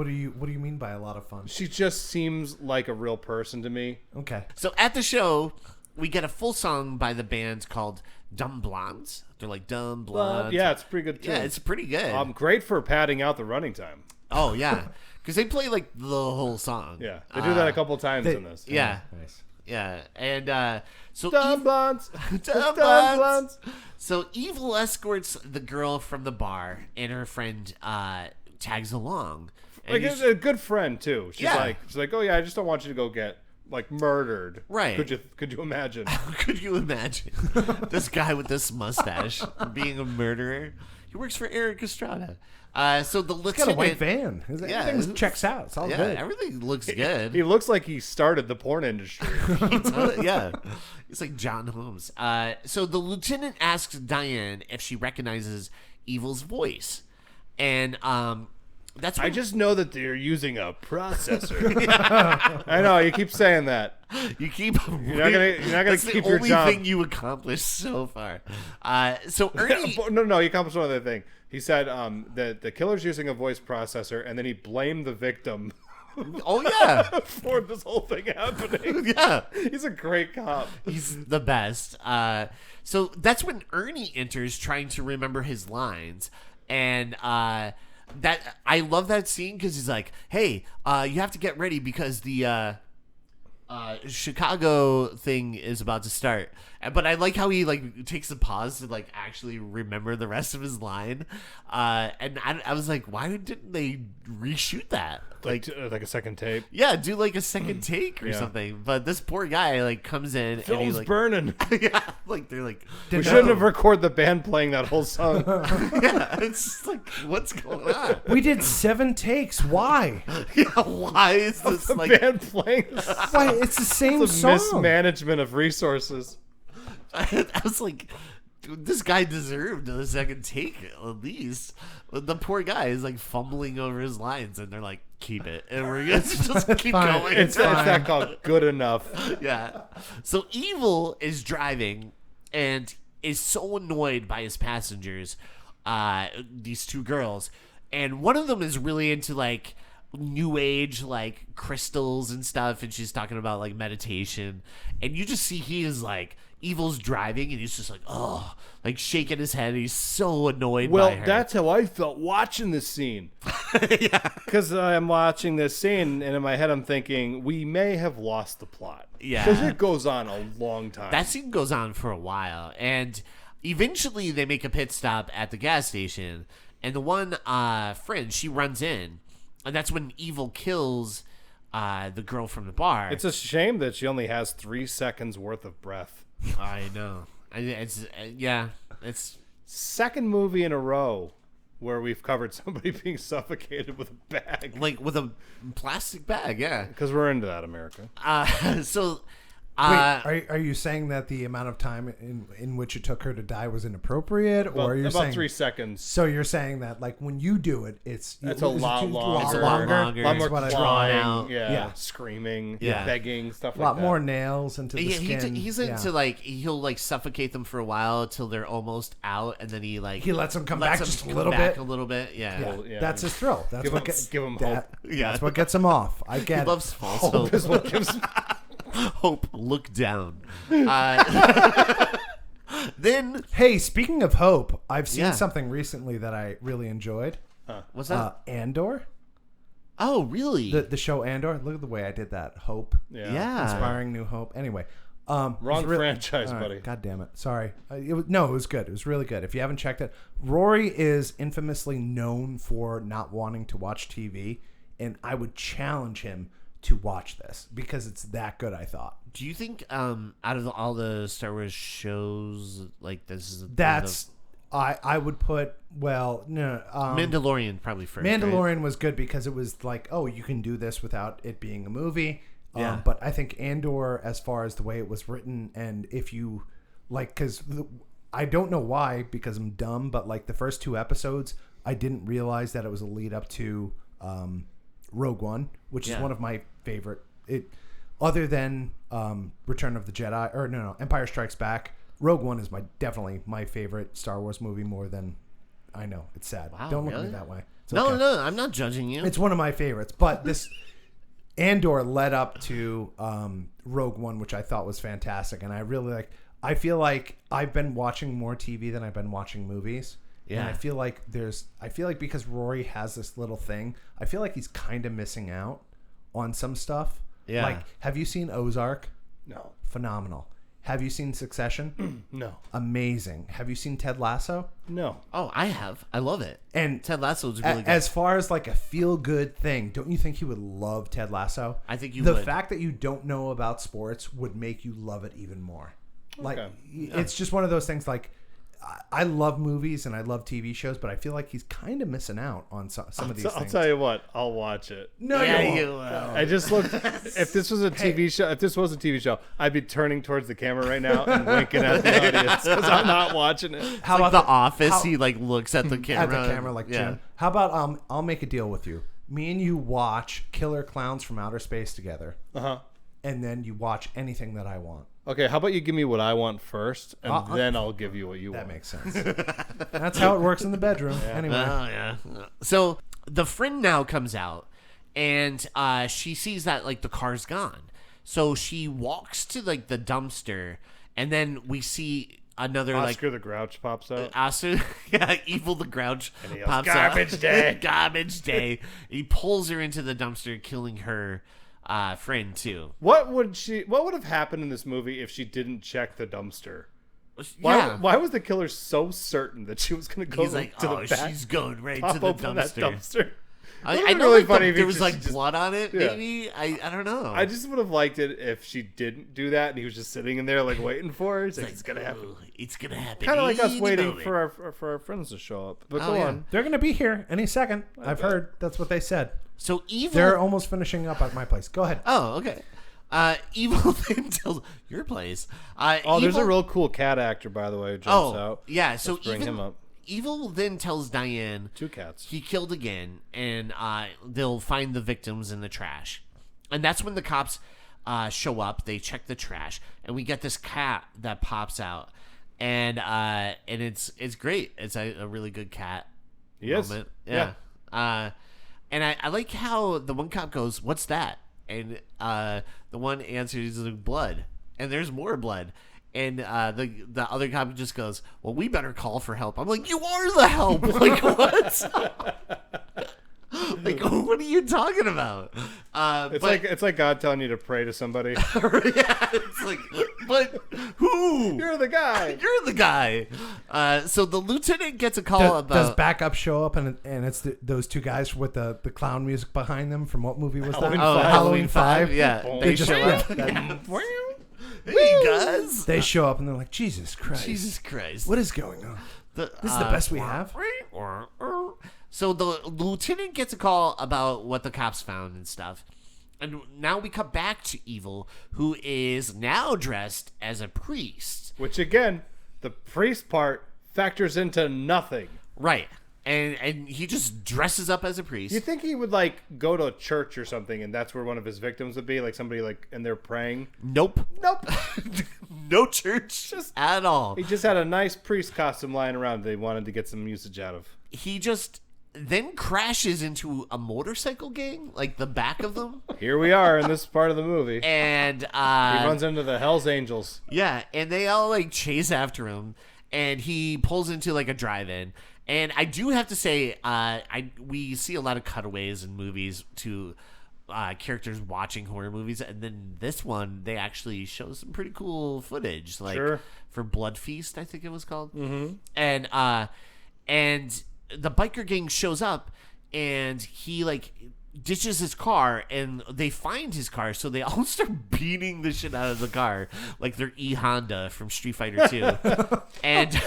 do you mean by a lot of fun? She just seems like a real person to me. Okay. So at the show, we get a full song by the band called Dumb Blondes. They're like Dumb Blondes. Yeah, it's pretty good too. Yeah, it's pretty good. Great for padding out the running time. Oh yeah, because they play like the whole song. Yeah, they do that a couple times in this. Yeah, Nice. yeah, and so Dumb blondes. Dumb Blondes. So Evil escorts the girl from the bar, and her friend tags along. And Like a good friend too. She's Yeah. like, oh yeah, I just don't want you to go get like murdered. Right. Could you imagine? Could you imagine this guy with this mustache being a murderer? He works for Eric Estrada. So the He's got a lieutenant, white van. Everything checks out. It's all yeah, good. everything looks good. He looks like he started the porn industry. Yeah, it's like John Holmes. So the lieutenant asks Diane if she recognizes Evil's voice, and that's I just know that they're using a processor. I know you keep saying that. you keep. You're not gonna That's keep the your only job. thing you accomplished so far. So Ernie. No, he accomplished one other thing. He said that the killer's using a voice processor, and then he blamed the victim Oh yeah, for this whole thing happening. yeah. He's a great cop. He's the best. So that's when Ernie enters, trying to remember his lines, and that I love that scene because he's like, "Hey, you have to get ready because the Chicago thing is about to start." But I like how he like takes a pause to like actually remember the rest of his line, and I was like, "Why didn't they reshoot that?" Like a second tape. Yeah, do like a second take or Yeah. something. But this poor guy like comes in and Phil's he's like, burning. yeah, like they're like, We shouldn't have recorded the band playing that whole song. yeah, it's just like, what's going on? We did 7 takes. Why? Yeah, why is this The like? band playing this song. Why? It's the same It's a song. mismanagement of resources. I was like, dude, this guy deserved a second take at least. But the poor guy is like fumbling over his lines, and they're like, keep it, and we're gonna just keep fine. going. It's not called good enough. Yeah. So Evil is driving and is so annoyed by his passengers, these two girls, and one of them is really into like new age like crystals and stuff, and she's talking about like meditation, and you just see he is like Evil's driving and he's just like, oh, like shaking his head. He's so annoyed by her. Well, that's how I felt watching this scene. Yeah. Because I'm watching this scene, and in my head I'm thinking, we may have lost the plot. Yeah. Because it goes on a long time. That scene goes on for a while, and eventually they make a pit stop at the gas station, and the one friend, she runs in, and that's when Evil kills the girl from the bar. It's a shame that she only has 3 seconds worth of breath. I know. It's yeah. It's Second movie in a row where we've covered somebody being suffocated with a bag. like with a plastic bag. Yeah. Because we're into that, America. So. Wait, are you saying that the amount of time in which it took her to die was inappropriate, or are you About saying 3 seconds. So you're saying that like when you do it, it's It's a lot longer. It's a lot longer. A lot more That's what I drawn crying, out. yeah, screaming, Yeah. begging, stuff a like lot that. more nails into the Yeah, skin. he's into like he'll like suffocate them for a while till they're almost out, and then he lets them come back just a come little back bit. a little bit. Yeah. Yeah, Well, yeah. that's his thrill. That's Give what him- give him hope. Yeah. That's what gets him off. I He get it. loves false Hope hope. is what gives Hope, look down. Then Hey, speaking of hope, I've seen Yeah. something recently that I really enjoyed. what's that? Andor, Oh, really? the show Andor. Look at the way I did that. Hope, yeah. inspiring new hope. Anyway, Wrong it was franchise, all right, buddy. God damn it. Sorry. It was good. It was really good. If you haven't checked it, Rory is infamously known for not wanting to watch TV, and I would challenge him to watch this because it's that good. I thought Do you think out of all the Star Wars shows, like this is that's I would put no Mandalorian probably first. Mandalorian was good because it was like, oh, you can do this without it being a movie. Yeah. But I think Andor, as far as the way it was written, and if you like, because I don't know why, because I'm dumb, but like the first 2 episodes, I didn't realize that it was a lead up to Rogue One, which is one of my favorite. Other than Return of the Jedi, or no, Empire Strikes Back. Rogue One is definitely my favorite Star Wars movie more than. I know it's sad. Wow, Don't look at really? me that way. It's No, okay. no, I'm not judging you. It's one of my favorites, but this Andor led up to Rogue One, which I thought was fantastic, and I really like. I feel like I've been watching more TV than I've been watching movies. Yeah. And I feel like because Rory has this little thing, I feel like he's kind of missing out on some stuff. Yeah. Like, have you seen Ozark? No. Phenomenal. Have you seen Succession? No. Amazing. Have you seen Ted Lasso? No. Oh, I have. I love it. And Ted Lasso is really good. As far as like a feel-good thing, don't you think you would love Ted Lasso? I think you the would. fact that you don't know about sports would make you love it even more. Like, Okay. it's just one of those things. Like, I love movies and I love TV shows, but I feel like he's kind of missing out on some of these things. I'll tell you what. I'll watch it. No, Yeah, you won't. you will. I just looked. If this was a TV show, if this was a TV show, I'd be turning towards the camera right now and winking at the audience because I'm not watching it. How Like about The Office, he like looks at the camera. at the camera like yeah. Jim? How about I'll make a deal with you. Me and you watch Killer Clowns from Outer Space together, and then you watch anything that I want. Okay, how about you give me what I want first, and I'll- then I'll give you what you That want. makes sense. That's how it works in the bedroom. Anyway. Oh, yeah. So the friend now comes out, and she sees that like the car's gone. So she walks to like the dumpster, and then we see another Oscar the Grouch pops out. Oscar, yeah, Evil the Grouch he yells, pops "Garbage out. day." Garbage day. He pulls her into the dumpster, killing her friend too. What would have happened in this movie if she didn't check the dumpster? Yeah. Why was the killer so certain that she was going to go He's like, to oh, the back, she's going right pop to the open that dumpster. dumpster? I know really like, funny if there he was just- like just- blood on it, Yeah. maybe. I don't know. I just would have liked it if she didn't do that and he was just sitting in there like waiting for her. It's like, it's gonna happen. "Ooh, it's gonna happen. Kind of like us any waiting moment." for our friends to show up. But Oh, go yeah. on. They're going to be here any second. I've heard. That's what they said. So evil. They're almost finishing up at my place. Go ahead. Oh, okay. Evil then tells your place. Oh, there's a Evil- real cool cat actor, by the way, who Oh, jumps out. yeah. So Let's bring him up. Evil then tells Diane 2 cats. he killed again, and they'll find the victims in the trash. And that's when the cops show up. They check the trash, and we get this cat that pops out, and it's great. It's a really good cat. He is. Moment. Yeah. And I like how the one cop goes, "What's that?" And the one answers, "Blood." And there's more blood. And the other cop just goes, "Well, we better call for help." I'm like, "You are the help!" Like, what? Like, what are you talking about? It's like God telling you to pray to somebody. Yeah, it's like, but who? You're the guy. You're the guy. So the lieutenant gets a call Does about. backup show up and it's those two guys with the clown music behind them from what movie was Halloween that? five. Halloween 5. Yeah, Boom. they just- show up. yeah. Hey guys. They show up and they're like, Jesus Christ. Jesus Christ. What is going on? This is the best we have? So the lieutenant gets a call about what the cops found and stuff. And now we come back to Evil, who is now dressed as a priest. Which again, the priest part factors into nothing. Right. And he just dresses up as a priest. You think he would like go to a church or something, and that's where one of his victims would be, like somebody like, and they're praying? Nope. Nope. No church at all. He just had a nice priest costume lying around that he wanted to get some usage out of. He just then crashes into a motorcycle gang, like the back of them. Here we are in this part of the movie. And He runs into the Hell's Angels. yeah, and they all like chase after him, and he pulls into like a drive-in. And I do have to say, we see a lot of cutaways in movies to characters watching horror movies, and then this one they actually show some pretty cool footage, like Sure. for Blood Feast, I think it was called. Mm-hmm. And the biker gang shows up, and he like ditches his car, and they find his car, so they all start beating the shit out of the car like they're Honda from Street Fighter 2. And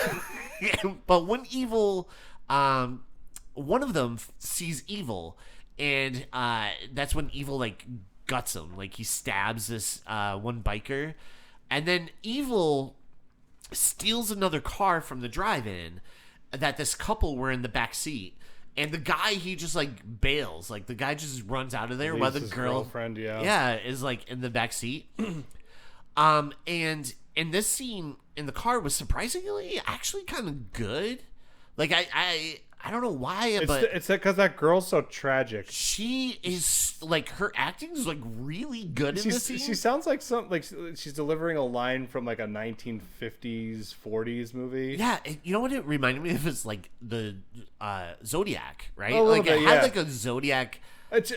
but when Evil, one of them sees Evil, and that's when Evil like guts him, like he stabs this one biker, and then Evil steals another car from the drive-in that this couple were in the back seat. And the guy, he just like bails. Like the guy just runs out of there while the His girl, girlfriend, is like in the back seat. And And this scene in the car was surprisingly actually kind of good. Like I don't know why, but it's because that girl's so tragic. she is like, her acting is like really good in this scene. She sounds like she's delivering a line from like a 1950s 40s movie. Yeah, you know what it reminded me of is like the Zodiac, right? A little Like it bit, had yeah. like a Zodiac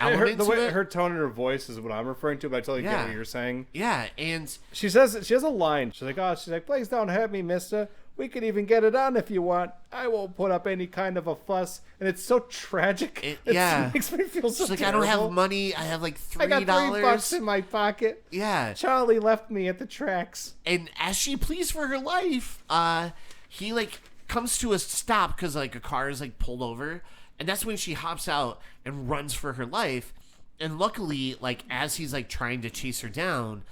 element The to way it. her tone and her voice is what I'm referring to, but I totally get Yeah. what you're saying. Yeah, and She says she has a line. She's like, please don't hurt me, mister. We could even get it on if you want. I won't put up any kind of a fuss. And it's so tragic. It makes me feel so she's like, terrible. I don't have money. I have like $3. I got $3 in my pocket. Yeah. Charlie left me at the tracks. And as she pleads for her life, he like comes to a stop because like a car is like pulled over, and that's when she hops out and runs for her life. And luckily, like as he's like trying to chase her down,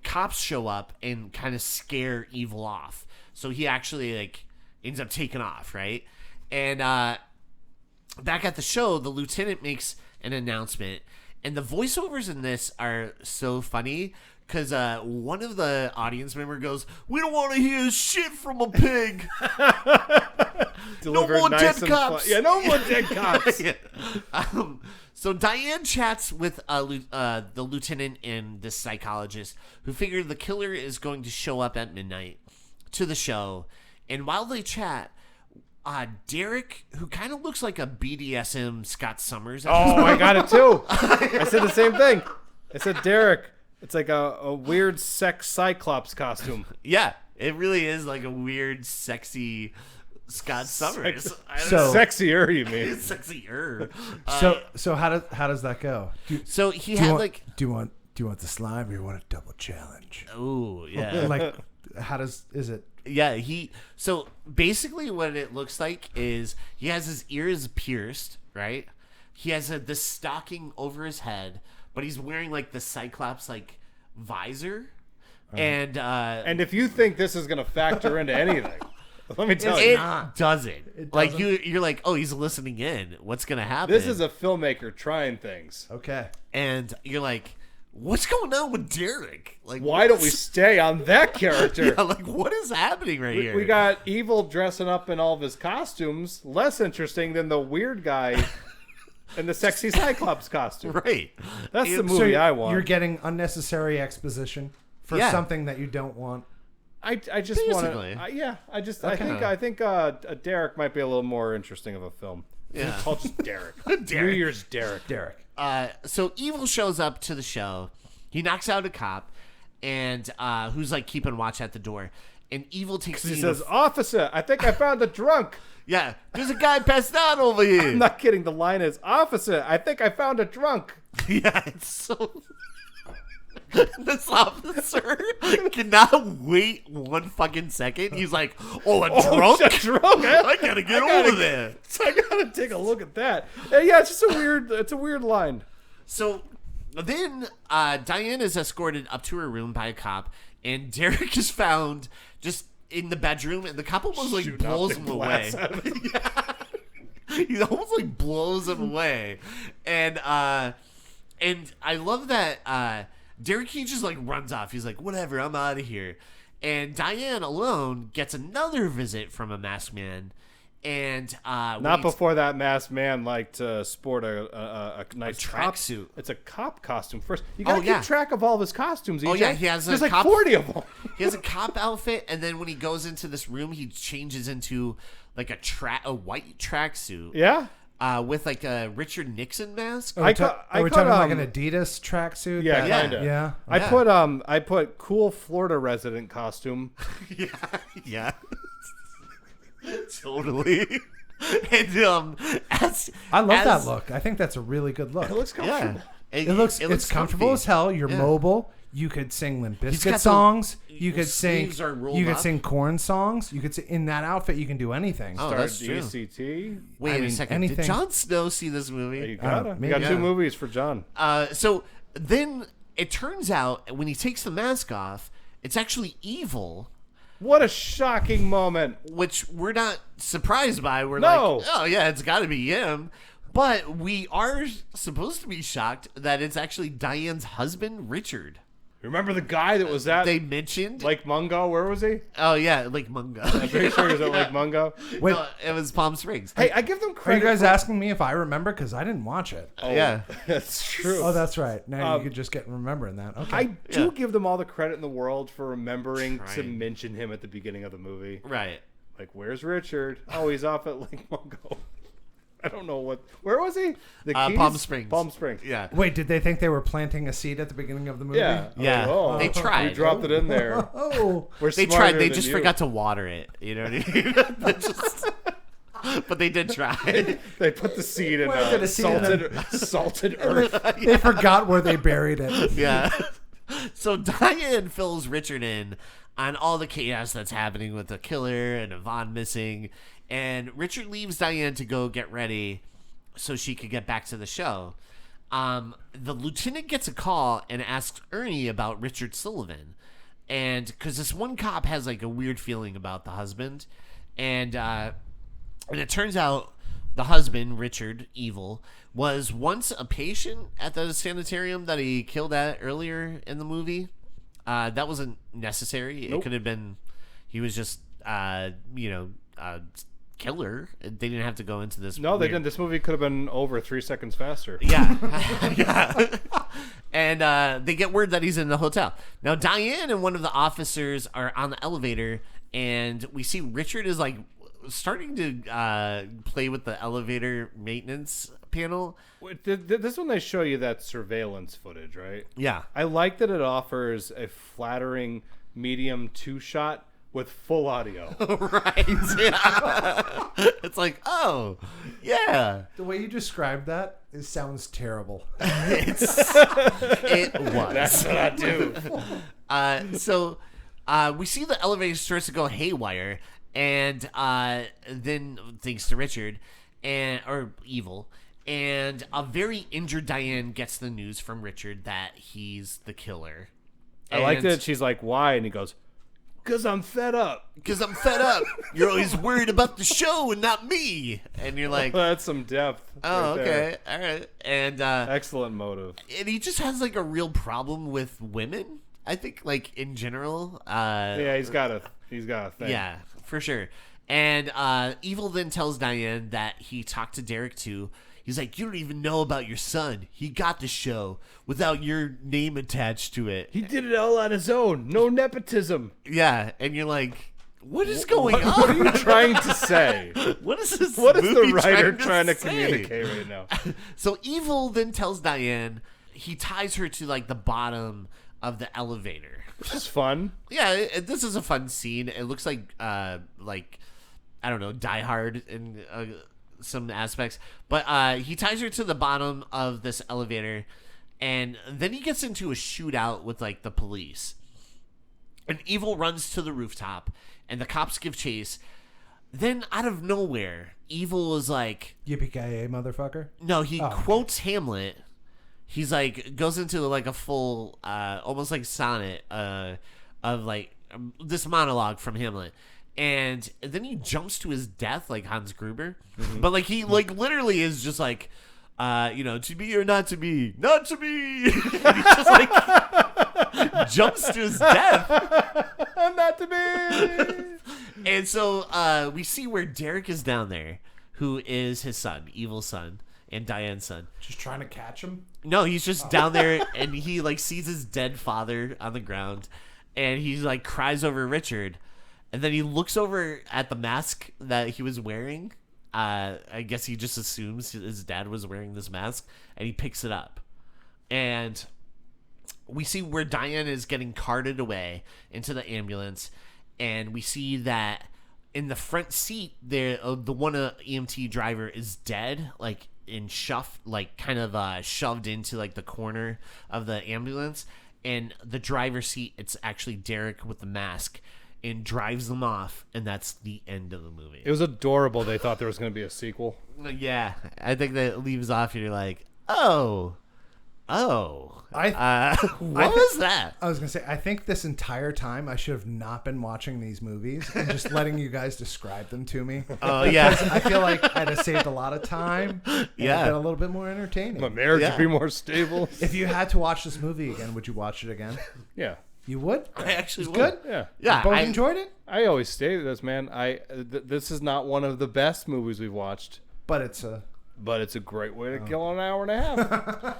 cops show up and kind of scare Evil off. So he actually like ends up taking off, right? And back at the show, the lieutenant makes an announcement, and the voiceovers in this are so funny because one of the audience member goes, "We don't want to hear shit from a pig." Delivered no more nice dead and cops. Yeah, no more dead cops. Yeah. So Diane chats with the lieutenant and the psychologist, who figure the killer is going to show up at midnight to the show. And while they chat, Derek, who kind of looks like a BDSM Scott Summers. Oh, I got it too. I said the same thing. I said Derek. It's like a weird sex Cyclops costume. Yeah, it really is like a weird, sexy Scott Summers. Sexier, you mean? Sexier. So how does that go? So he had like. Do you want the slime, or you want a double challenge? Oh yeah. Like, is it? Yeah, so basically what it looks like is he has his ears pierced, right? He has this stocking over his head, but he's wearing like the Cyclops like visor. And if you think this is going to factor into anything, let me tell you. It doesn't. Like you're like, "Oh, he's listening in. What's going to happen?" This is a filmmaker trying things. Okay. And you're like, "What's going on with Derek? Like, why don't we stay on that character?" Yeah, like what is happening right here? We got Evil dressing up in all of his costumes. Less interesting than the weird guy in the sexy Cyclops costume. Right. That's the movie I want. You're getting unnecessary exposition for something that you don't want. I just want to. I think Derek might be a little more interesting of a film. Yeah. It's called just Derek. New Year's Derek. So Evil shows up to the show. He knocks out a cop, and who's like keeping watch at the door. And Evil takes. He says, "Officer, I think I found a drunk." Yeah, there's a guy passed out over here. I'm not kidding. The line is, "Officer, I think I found a drunk." Yeah, it's so. This officer cannot wait one fucking second. He's like, "Oh, a drunk? A drunk? I gotta get over there. I gotta take a look at that." Yeah, it's just a weird. It's a weird line. So then Diane is escorted up to her room by a cop, and Derek is found just in the bedroom, and the cop almost like Shooting blows out him the away. glass out of him. Yeah. He almost like blows him away, and I love that Derek he just like runs off. He's like, "Whatever, I'm out of here." And Diane alone gets another visit from a masked man. And not before that masked man liked to sport a nice tracksuit. It's a cop costume first. You gotta keep yeah. track of all of his costumes. EJ. Oh yeah, he has There's a like cop, 40 of them. He has a cop outfit, and then when he goes into this room, he changes into like a white tracksuit. Yeah. With like a Richard Nixon mask. Are we talking like an Adidas tracksuit? Yeah, kind of. Yeah. I put cool Florida resident costume. Yeah. Totally. And I love that look. I think that's a really good look. It looks comfortable. Yeah. It's comfortable as hell. You're mobile. You could sing Limp Bizkit songs. You could sing. You could sing Korn songs. You could sing, in that outfit. You can do anything. Oh, that's true. DCT. Wait a second. anything. Did Jon Snow see this movie? You got two movies for John. So then it turns out when he takes the mask off, it's actually Evil. What a shocking moment. Which we're not surprised by. We're No. like, oh yeah, it's got to be him. But we are supposed to be shocked that it's actually Diane's husband, Richard. Remember the guy that was at they mentioned Lake Mungo? Where was he? Oh yeah, Lake Mungo. I'm pretty sure he was at Lake Mungo. Wait, No, it was Palm Springs. Hey, I give them are credit. you guys asking me if I remember? Because I didn't watch it. Oh, Yeah. that's true. Oh, that's right. Now you could just get remembering that. Okay. I do Yeah. give them all the credit in the world for remembering to Trying. mention him at the beginning of the movie. Right. Like, where's Richard? Oh, he's off at Lake Mungo. I don't know what. Where was he? The Keys? Palm Springs. Palm Springs. Yeah. Wait, did they think they were planting a seed at the beginning of the movie? Yeah. Yeah. Oh, They tried. We dropped it in there. Oh. We're They smarter tried. They than just you. forgot to water it. You know what I mean? But they did try. They put the seed in Where did the seed salted earth. They forgot where they buried it. Yeah. So Diane fills Richard in on all the chaos that's happening with the killer and Yvonne missing. And Richard leaves Diane to go get ready so she could get back to the show. The lieutenant gets a call and asks Ernie about Richard Sullivan. And because this one cop has like a weird feeling about the husband. And it turns out the husband, Richard, evil, was once a patient at the sanitarium that he killed at earlier in the movie. That wasn't necessary. Nope. It could have been, he was just, killer. They didn't have to go into this. No, they weird- didn't. This movie could have been over 3 seconds faster. Yeah. Yeah. And they get word that he's in the hotel. Now, Diane and one of the officers are on the elevator, and we see Richard is like starting to play with the elevator maintenance panel. Wait, this one they show you that surveillance footage, right? Yeah. I like that it offers a flattering medium 2-shot with full audio. Right. Yeah. It's like, oh, yeah. The way you described that, it sounds terrible. It was. That's what I do. So we see the elevator starts to go haywire, and then thanks to Richard or Evil, and a very injured Diane gets the news from Richard that he's the killer. I like that she's like, why? And he goes, because I'm fed up. Because I'm fed up. You're always worried about the show and not me. And you're like, That's some depth. oh, right okay, there. all right. And Excellent motive. and he just has like a real problem with women. I think, like in general. Yeah, he's got a thing. Yeah, for sure. And Evil then tells Diane that he talked to Derek too. He's like, you don't even know about your son. He got the show without your name attached to it. He did it all on his own. No nepotism. Yeah, and you're like, what is going What on? are you trying to say? What is this? What is the movie writer trying to say? communicate right now? So Evil then tells Diane he ties her to like the bottom of the elevator. Which is fun. Yeah, this is a fun scene. It looks like I don't know, Die Hard in some aspects, but he ties her to the bottom of this elevator, and then he gets into a shootout with like the police. And Evil runs to the rooftop, and the cops give chase. Then out of nowhere, Evil is like, Yippee-ki-yay, motherfucker. no, he quotes Hamlet. He's like goes into like a full almost like sonnet of like this monologue from Hamlet, and then he jumps to his death like Hans Gruber. But like he like literally is just like to be or not to be, not to be. And he just like jumps to his death. Not to be. And so we see where Derek is down there, who is his son, Evil's son, and Diane's son. Just trying to catch him. No, he's just down there, and he like sees his dead father on the ground, and he like cries over Richard, and then he looks over at the mask that he was wearing. I guess he just assumes his dad was wearing this mask, and he picks it up, and we see where Diane is getting carted away into the ambulance, and we see that in the front seat there, the one EMT driver is dead, like in shoved, like kind of shoved into like the corner of the ambulance, and the driver's seat, it's actually Derek with the mask, and drives them off, and that's the end of the movie. It was adorable. They thought there was going to be a sequel. Yeah, I think that leaves off, and you're like, oh, Oh. What I was that? I was gonna say, I think this entire time I should have not been watching these movies and just letting you guys describe them to me. Oh, yeah. I feel like I'd have saved a lot of time. And Yeah. been a little bit more entertaining. My marriage Yeah. would be more stable. If you had to watch this movie again, would you watch it again? Yeah. You would? I actually It's would. good? Yeah. Yeah. Both enjoyed it? I always say this, man. This is not one of the best movies we've watched, But it's a but it's a great way to kill an hour and a half.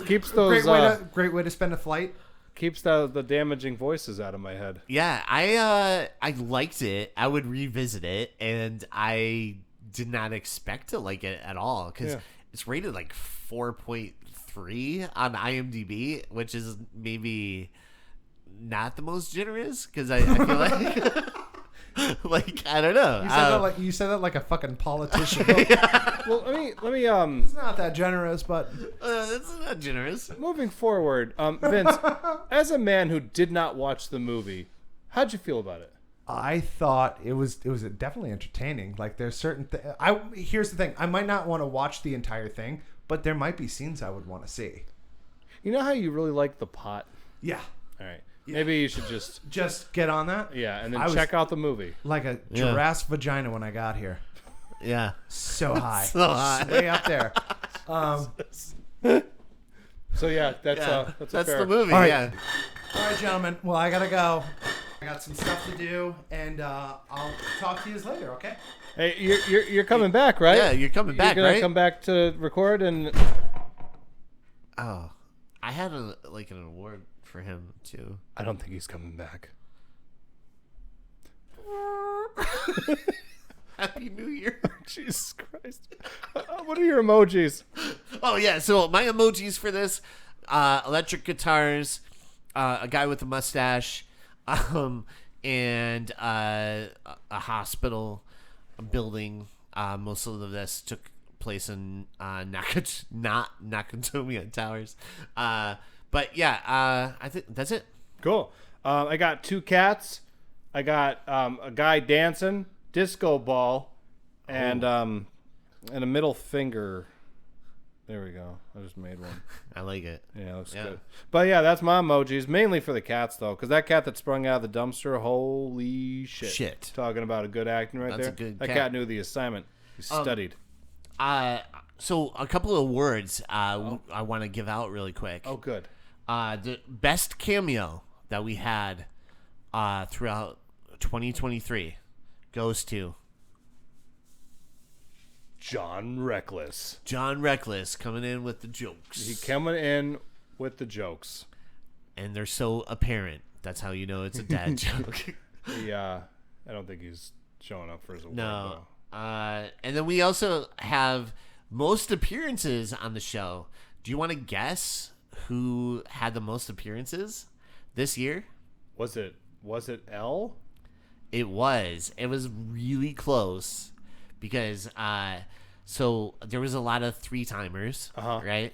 keeps great those great way to spend a flight. keeps the damaging voices out of my head. Yeah, I liked it. I would revisit it, and I did not expect to like it at all because it's rated like 4.3 on IMDb, which is maybe not the most generous because I feel like like I don't know. You said that like a fucking politician. Well, let me It's not that generous, but that's not generous. moving forward, Vince, as a man who did not watch the movie, how'd you feel about it? I thought it was definitely entertaining. Like there's certain here's the thing. I might not want to watch the entire thing, but there might be scenes I would want to see. You know how you really like the pot? Yeah. All right. Maybe you should Just get on that. yeah, and then I was check out the movie. like a giraffe's vagina when I got here. Yeah. So high. So high. Way up there. So yeah, that's That's fair. the movie. All right. Yeah. All right, gentlemen. Well, I gotta go. I got some stuff to do, and I'll talk to you later. Okay? Hey, you're coming back, right? Yeah, you're coming back, You're gonna right? come back to record and. Oh, I had an award for him too. I don't think he's coming back. Happy New Year. Jesus Christ. What are your emojis? Oh yeah, so my emojis for this: electric guitars, a guy with a mustache, and a hospital, a building. Most of this took place in Nakatomi Towers. But yeah, I think that's it. Cool. I got 2 cats. I got a guy dancing, disco ball, and a middle finger. There we go. I just made one. I like it. Yeah, looks good. But yeah, that's my emojis. Mainly for the cats, though, because that cat that sprung out of the dumpster, holy shit. Talking about a good acting right That's there. a good that cat. cat knew the assignment. He studied. So a couple of words I want to give out really quick. Oh, good. The best cameo that we had throughout 2023 goes to John Reckless. John Reckless coming in with the jokes. He coming in with the jokes. And they're so apparent. That's how you know it's a dad joke. Yeah, I don't think he's showing up for his award. No. though. And then we also have most appearances on the show. Do you want to guess who had the most appearances this year? Was it L? It was really close because so there was a lot of 3-timers, right?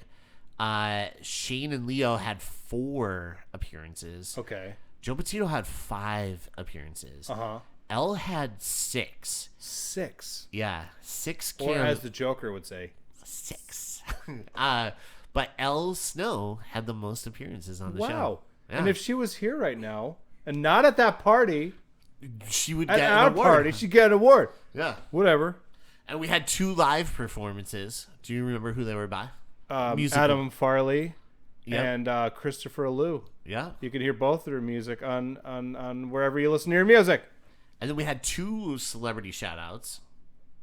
Shane and Leo had 4 appearances. Okay. Joe Petito had 5 appearances. L had 6. 6. Yeah, 6 Or as the Joker would say, 6. But Elle Snow had the most appearances on the show. wow. Yeah. And if she was here right now and not at that party, she would at get our an award. party, she'd get an award. Yeah. Whatever. And we had 2 live performances. Do you remember who they were by? Musical. Adam Farley Yep. and Christopher Liu. Yeah. You can hear both their music on wherever you listen to your music. And then we had 2 celebrity shout-outs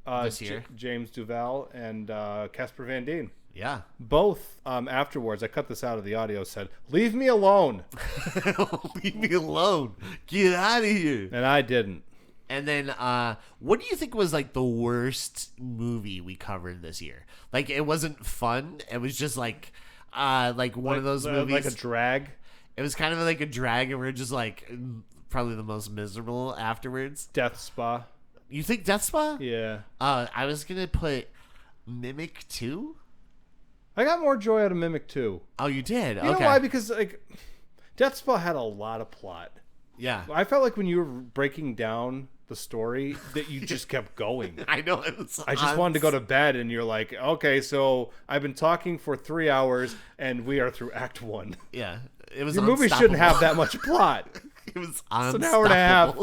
this year. James Duval and Casper Van Dien. Yeah. Both afterwards, I cut this out of the audio, said, "Leave me alone." Leave me alone. Get out of here. And I didn't. And then what do you think was like the worst movie we covered this year? Like it wasn't fun. It was just like one of those movies. Like a drag. It was kind of like a drag, and we're just like probably the most miserable afterwards. Death Spa. You think Death Spa? Yeah. I was gonna put Mimic 2. I got more joy out of Mimic 2. Oh, you did? You know why? Because Death Spa had a lot of plot. Yeah. I felt like when you were breaking down the story that you just kept going. I know. I just wanted to go to bed, and you're like, okay, so I've been talking for 3 hours, and we are through Act 1. Yeah. It was Your movie shouldn't have that much plot. It was It's unstoppable. an hour and a half.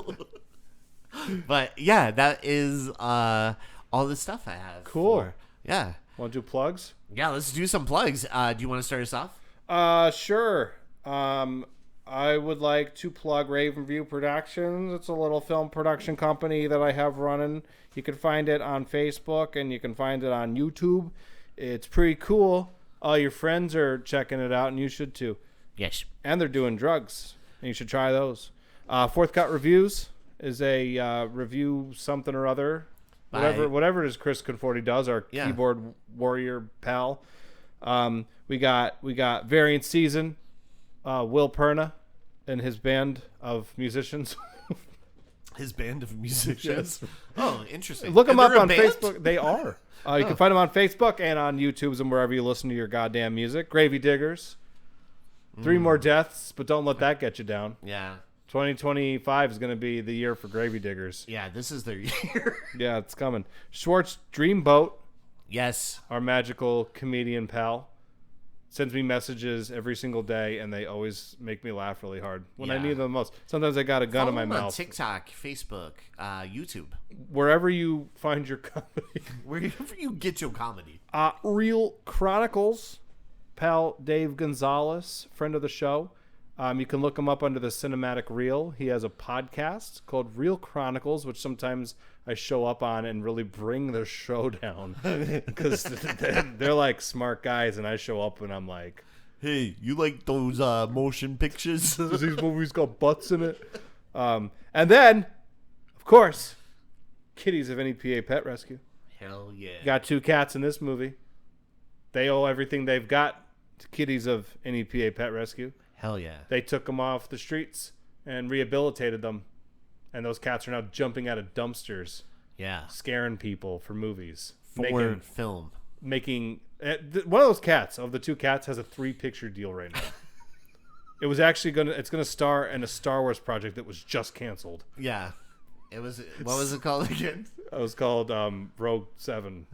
But yeah, that is all the stuff I have. Cool. Yeah. Want to do plugs? Yeah, let's do some plugs. Do you want to start us off? Sure. I would like to plug Raven View Productions. It's a little film production company that I have running. You can find it on Facebook and you can find it on YouTube. It's pretty cool. All your friends are checking it out, and you should too. Yes. And they're doing drugs, and you should try those. Fourth Cut Reviews is a review something or other. Whatever it is Chris Conforti does, our keyboard warrior pal. We got Variant Season, Will Perna and his band of musicians. His band of musicians. Yes. Oh, interesting. Look them up on band? Facebook. They are. You can find them on Facebook and on YouTube and wherever you listen to your goddamn music. Gravy Diggers. 3 more deaths, but don't let that get you down. Yeah. 2025 is going to be the year for Gravy Diggers. Yeah, this is their year. Yeah, it's coming. Schwartz Dreamboat, Yes. our magical comedian pal, sends me messages every single day, and they always make me laugh really hard when I Yeah. need them the most. Sometimes I got a gun Follow in my him mouth. on TikTok, Facebook, YouTube. Wherever you find your comedy. Wherever you get your comedy. Real Chronicles, pal Dave Gonzalez, friend of the show. You can look him up under the Cinematic Reel. He has a podcast called Real Chronicles, which sometimes I show up on and really bring the show down because they're like smart guys, and I show up and I'm like, Hey, you like those motion pictures? "Does these movies got butts in it?" And then, of course, Kitties of NEPA Pet Rescue. Hell yeah. Got 2 cats in this movie. They owe everything they've got to Kitties of NEPA Pet Rescue. Hell yeah. They took them off the streets and rehabilitated them. And those cats are now jumping out of dumpsters, Yeah. scaring people for movies. Foreign film. Making one of those cats, of the 2 cats, has a 3-picture deal right now. It was actually it's gonna star in a Star Wars project that was just canceled. Yeah. It was, what was it called again? It was called Rogue 7.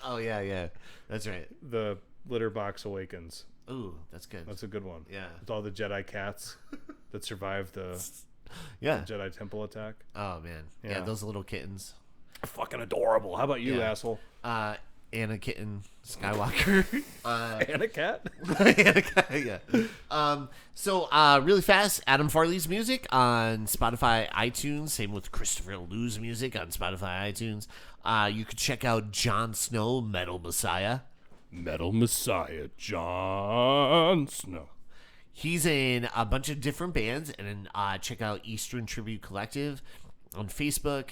Oh, yeah, yeah. That's right. The Litter Box Awakens. Ooh, that's good. That's a good one. Yeah. With all the Jedi cats that survived the Yeah. Jedi Temple attack. Oh, man. Yeah, Yeah. those little kittens. Fucking adorable. How about you, Yeah. asshole? Anna Kitten Skywalker. And a cat? Yeah. So really fast, Adam Farley's music on Spotify, iTunes. Same with Christopher Lou's music on Spotify, iTunes. You could check out Jon Snow, Metal Messiah. Metal Messiah, Jon Snow. He's in a bunch of different bands, and then check out Eastern Tribute Collective on Facebook,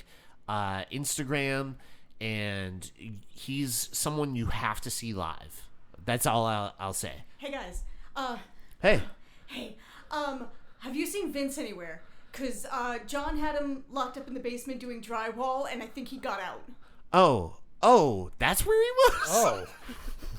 Instagram, and he's someone you have to see live. That's all I'll say. Hey guys, Hey. have you seen Vince anywhere? Cause John had him locked up in the basement doing drywall, and I think he got out. Oh, that's where he was? Oh.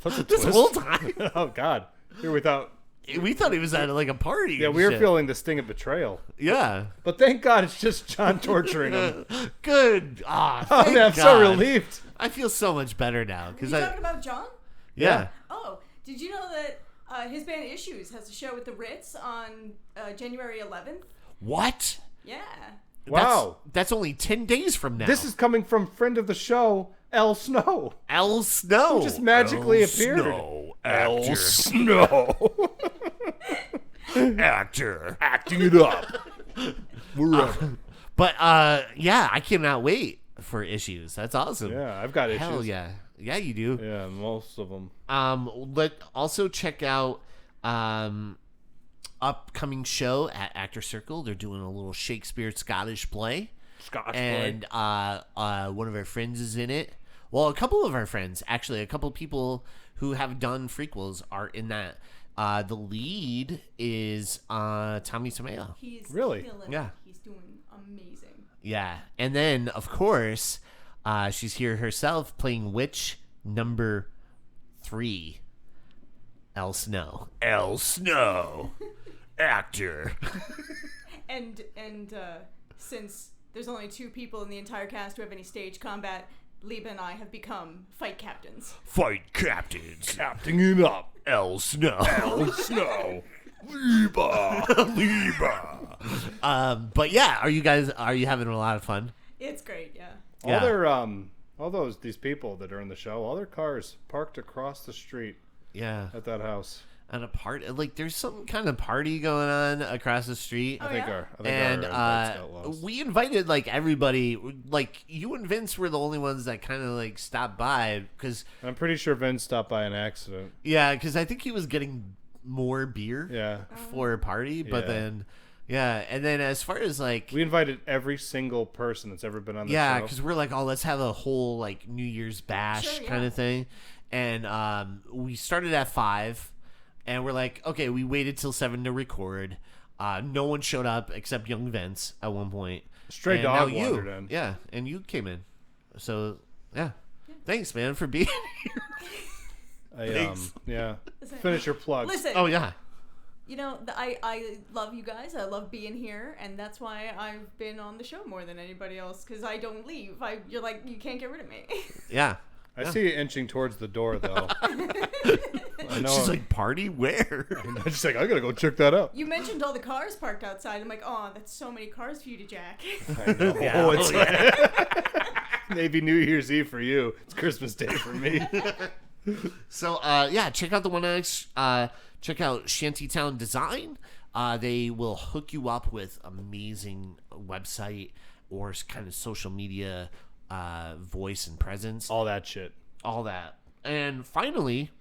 That's a This twist. whole time? Oh, God. Here we thought he was at like a party. Yeah, and we were shit. feeling the sting of betrayal. Yeah. But thank God it's just John torturing him. Good. Oh, Thank man, I'm so God. relieved. I feel so much better now. You Because talking about John? Yeah. Oh, did you know that his band Issues has a show at the Ritz on January 11th? What? Yeah. Wow. That's only 10 days from now. This is coming from friend of the show, El Snow. El Snow. Who just magically appeared. El Snow. Actor. Acting it up. But yeah, I cannot wait for Issues. That's awesome. Yeah, I've got issues. Hell yeah. Yeah, you do. Yeah, most of them. But also check out upcoming show at Actor Circle. They're doing a little Shakespeare Scottish play. And one of our friends is in it. Well, a couple of our friends, actually, a couple of people who have done frequels are in that. The lead is Tommy Samea. He's Really? killing Yeah. it. He's doing amazing. Yeah. And then, of course, she's here herself playing witch number 3, El Snow. El Snow. Actor. And since there's only 2 people in the entire cast who have any stage combat. Liba and I have become fight captains. Fight captains. Captain it up. El Snow. Snow. Liba. Liba. But yeah, are you having a lot of fun? It's great, yeah. All their these people that are in the show, all their cars parked across the street. Yeah. At that house. And there's some kind of party going on across the street. Oh, I think yeah? our invites got lost. We invited like everybody. Like you and Vince were the only ones that kind of like stopped by because I'm pretty sure Vince stopped by an accident. Yeah, because I think he was getting more beer. Yeah. For a party, but then. Yeah, and then as far as like we invited every single person that's ever been on the show. Yeah, because we're like, oh, let's have a whole like New Year's bash kind of thing, and we started at 5, and we're like, okay, we waited till 7 to record. No one showed up except young Vince at one point. Stray and dog now wandered in. Yeah, and you came in, so yeah, thanks, man, for being here. Yeah. Finish your plug. Listen. Oh yeah. You know, I love you guys. I love being here, and that's why I've been on the show more than anybody else, because I don't leave. You're like, you can't get rid of me. Yeah. I see you inching towards the door, though. She's like, party where? I'm just like, I gotta go check that out. You mentioned all the cars parked outside. I'm like, oh, that's so many cars for you to jack. I know. Yeah. Maybe New Year's Eve for you. It's Christmas Day for me. So, check out the 1X. Check out Shantytown Design. They will hook you up with amazing website or kind of social media voice and presence. All that shit. All that. And finally,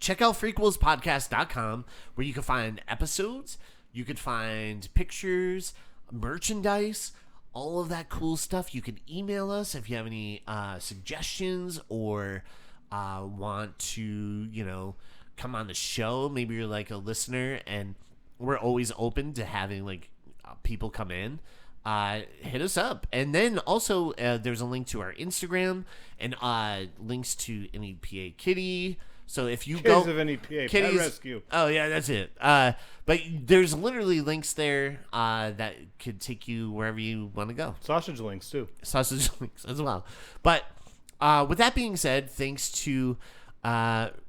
check out frequelspodcast.com where you can find episodes, you can find pictures, merchandise, all of that cool stuff. You can email us if you have any suggestions or want to, come on the show. Maybe you're like a listener and we're always open to having like people come in. Hit us up. And then also there's a link to our Instagram and links to NEPA Kitty. So if you Kids go of NEPA Kitties, Pet Rescue. Oh yeah, that's it. But there's literally links there that could take you wherever you want to go. Sausage links too. Sausage links as well. But with that being said, thanks to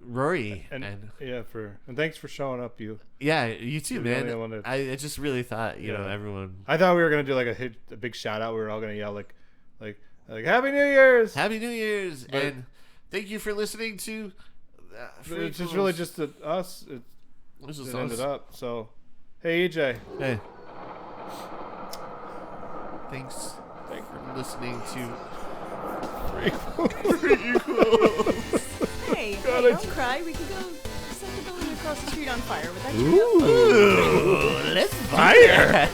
Rory and thanks for showing up. You too, man. I just really thought everyone. I thought we were gonna do like a big shout out. We were all gonna yell like Happy New Year's, Happy New Year's, and thank you for listening to. It's just really just us. It ended up. So, hey EJ. Hey. Thanks for listening to. Hey, don't cry. We can go set the building across the street on fire. Would that cheer you up? Ooh, let's fire!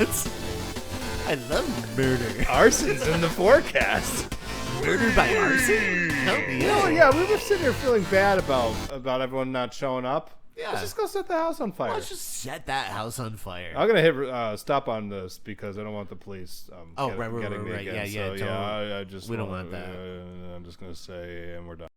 I love murder. Arson's in the forecast. Murder by arson? Help me out. Yeah, we were sitting here feeling bad about everyone not showing up. Yeah. Let's just go set the house on fire. Let's just set that house on fire. I'm gonna hit stop on this because I don't want the police getting me right. again. Yeah, so, I just we don't want that. I'm just gonna say, and we're done.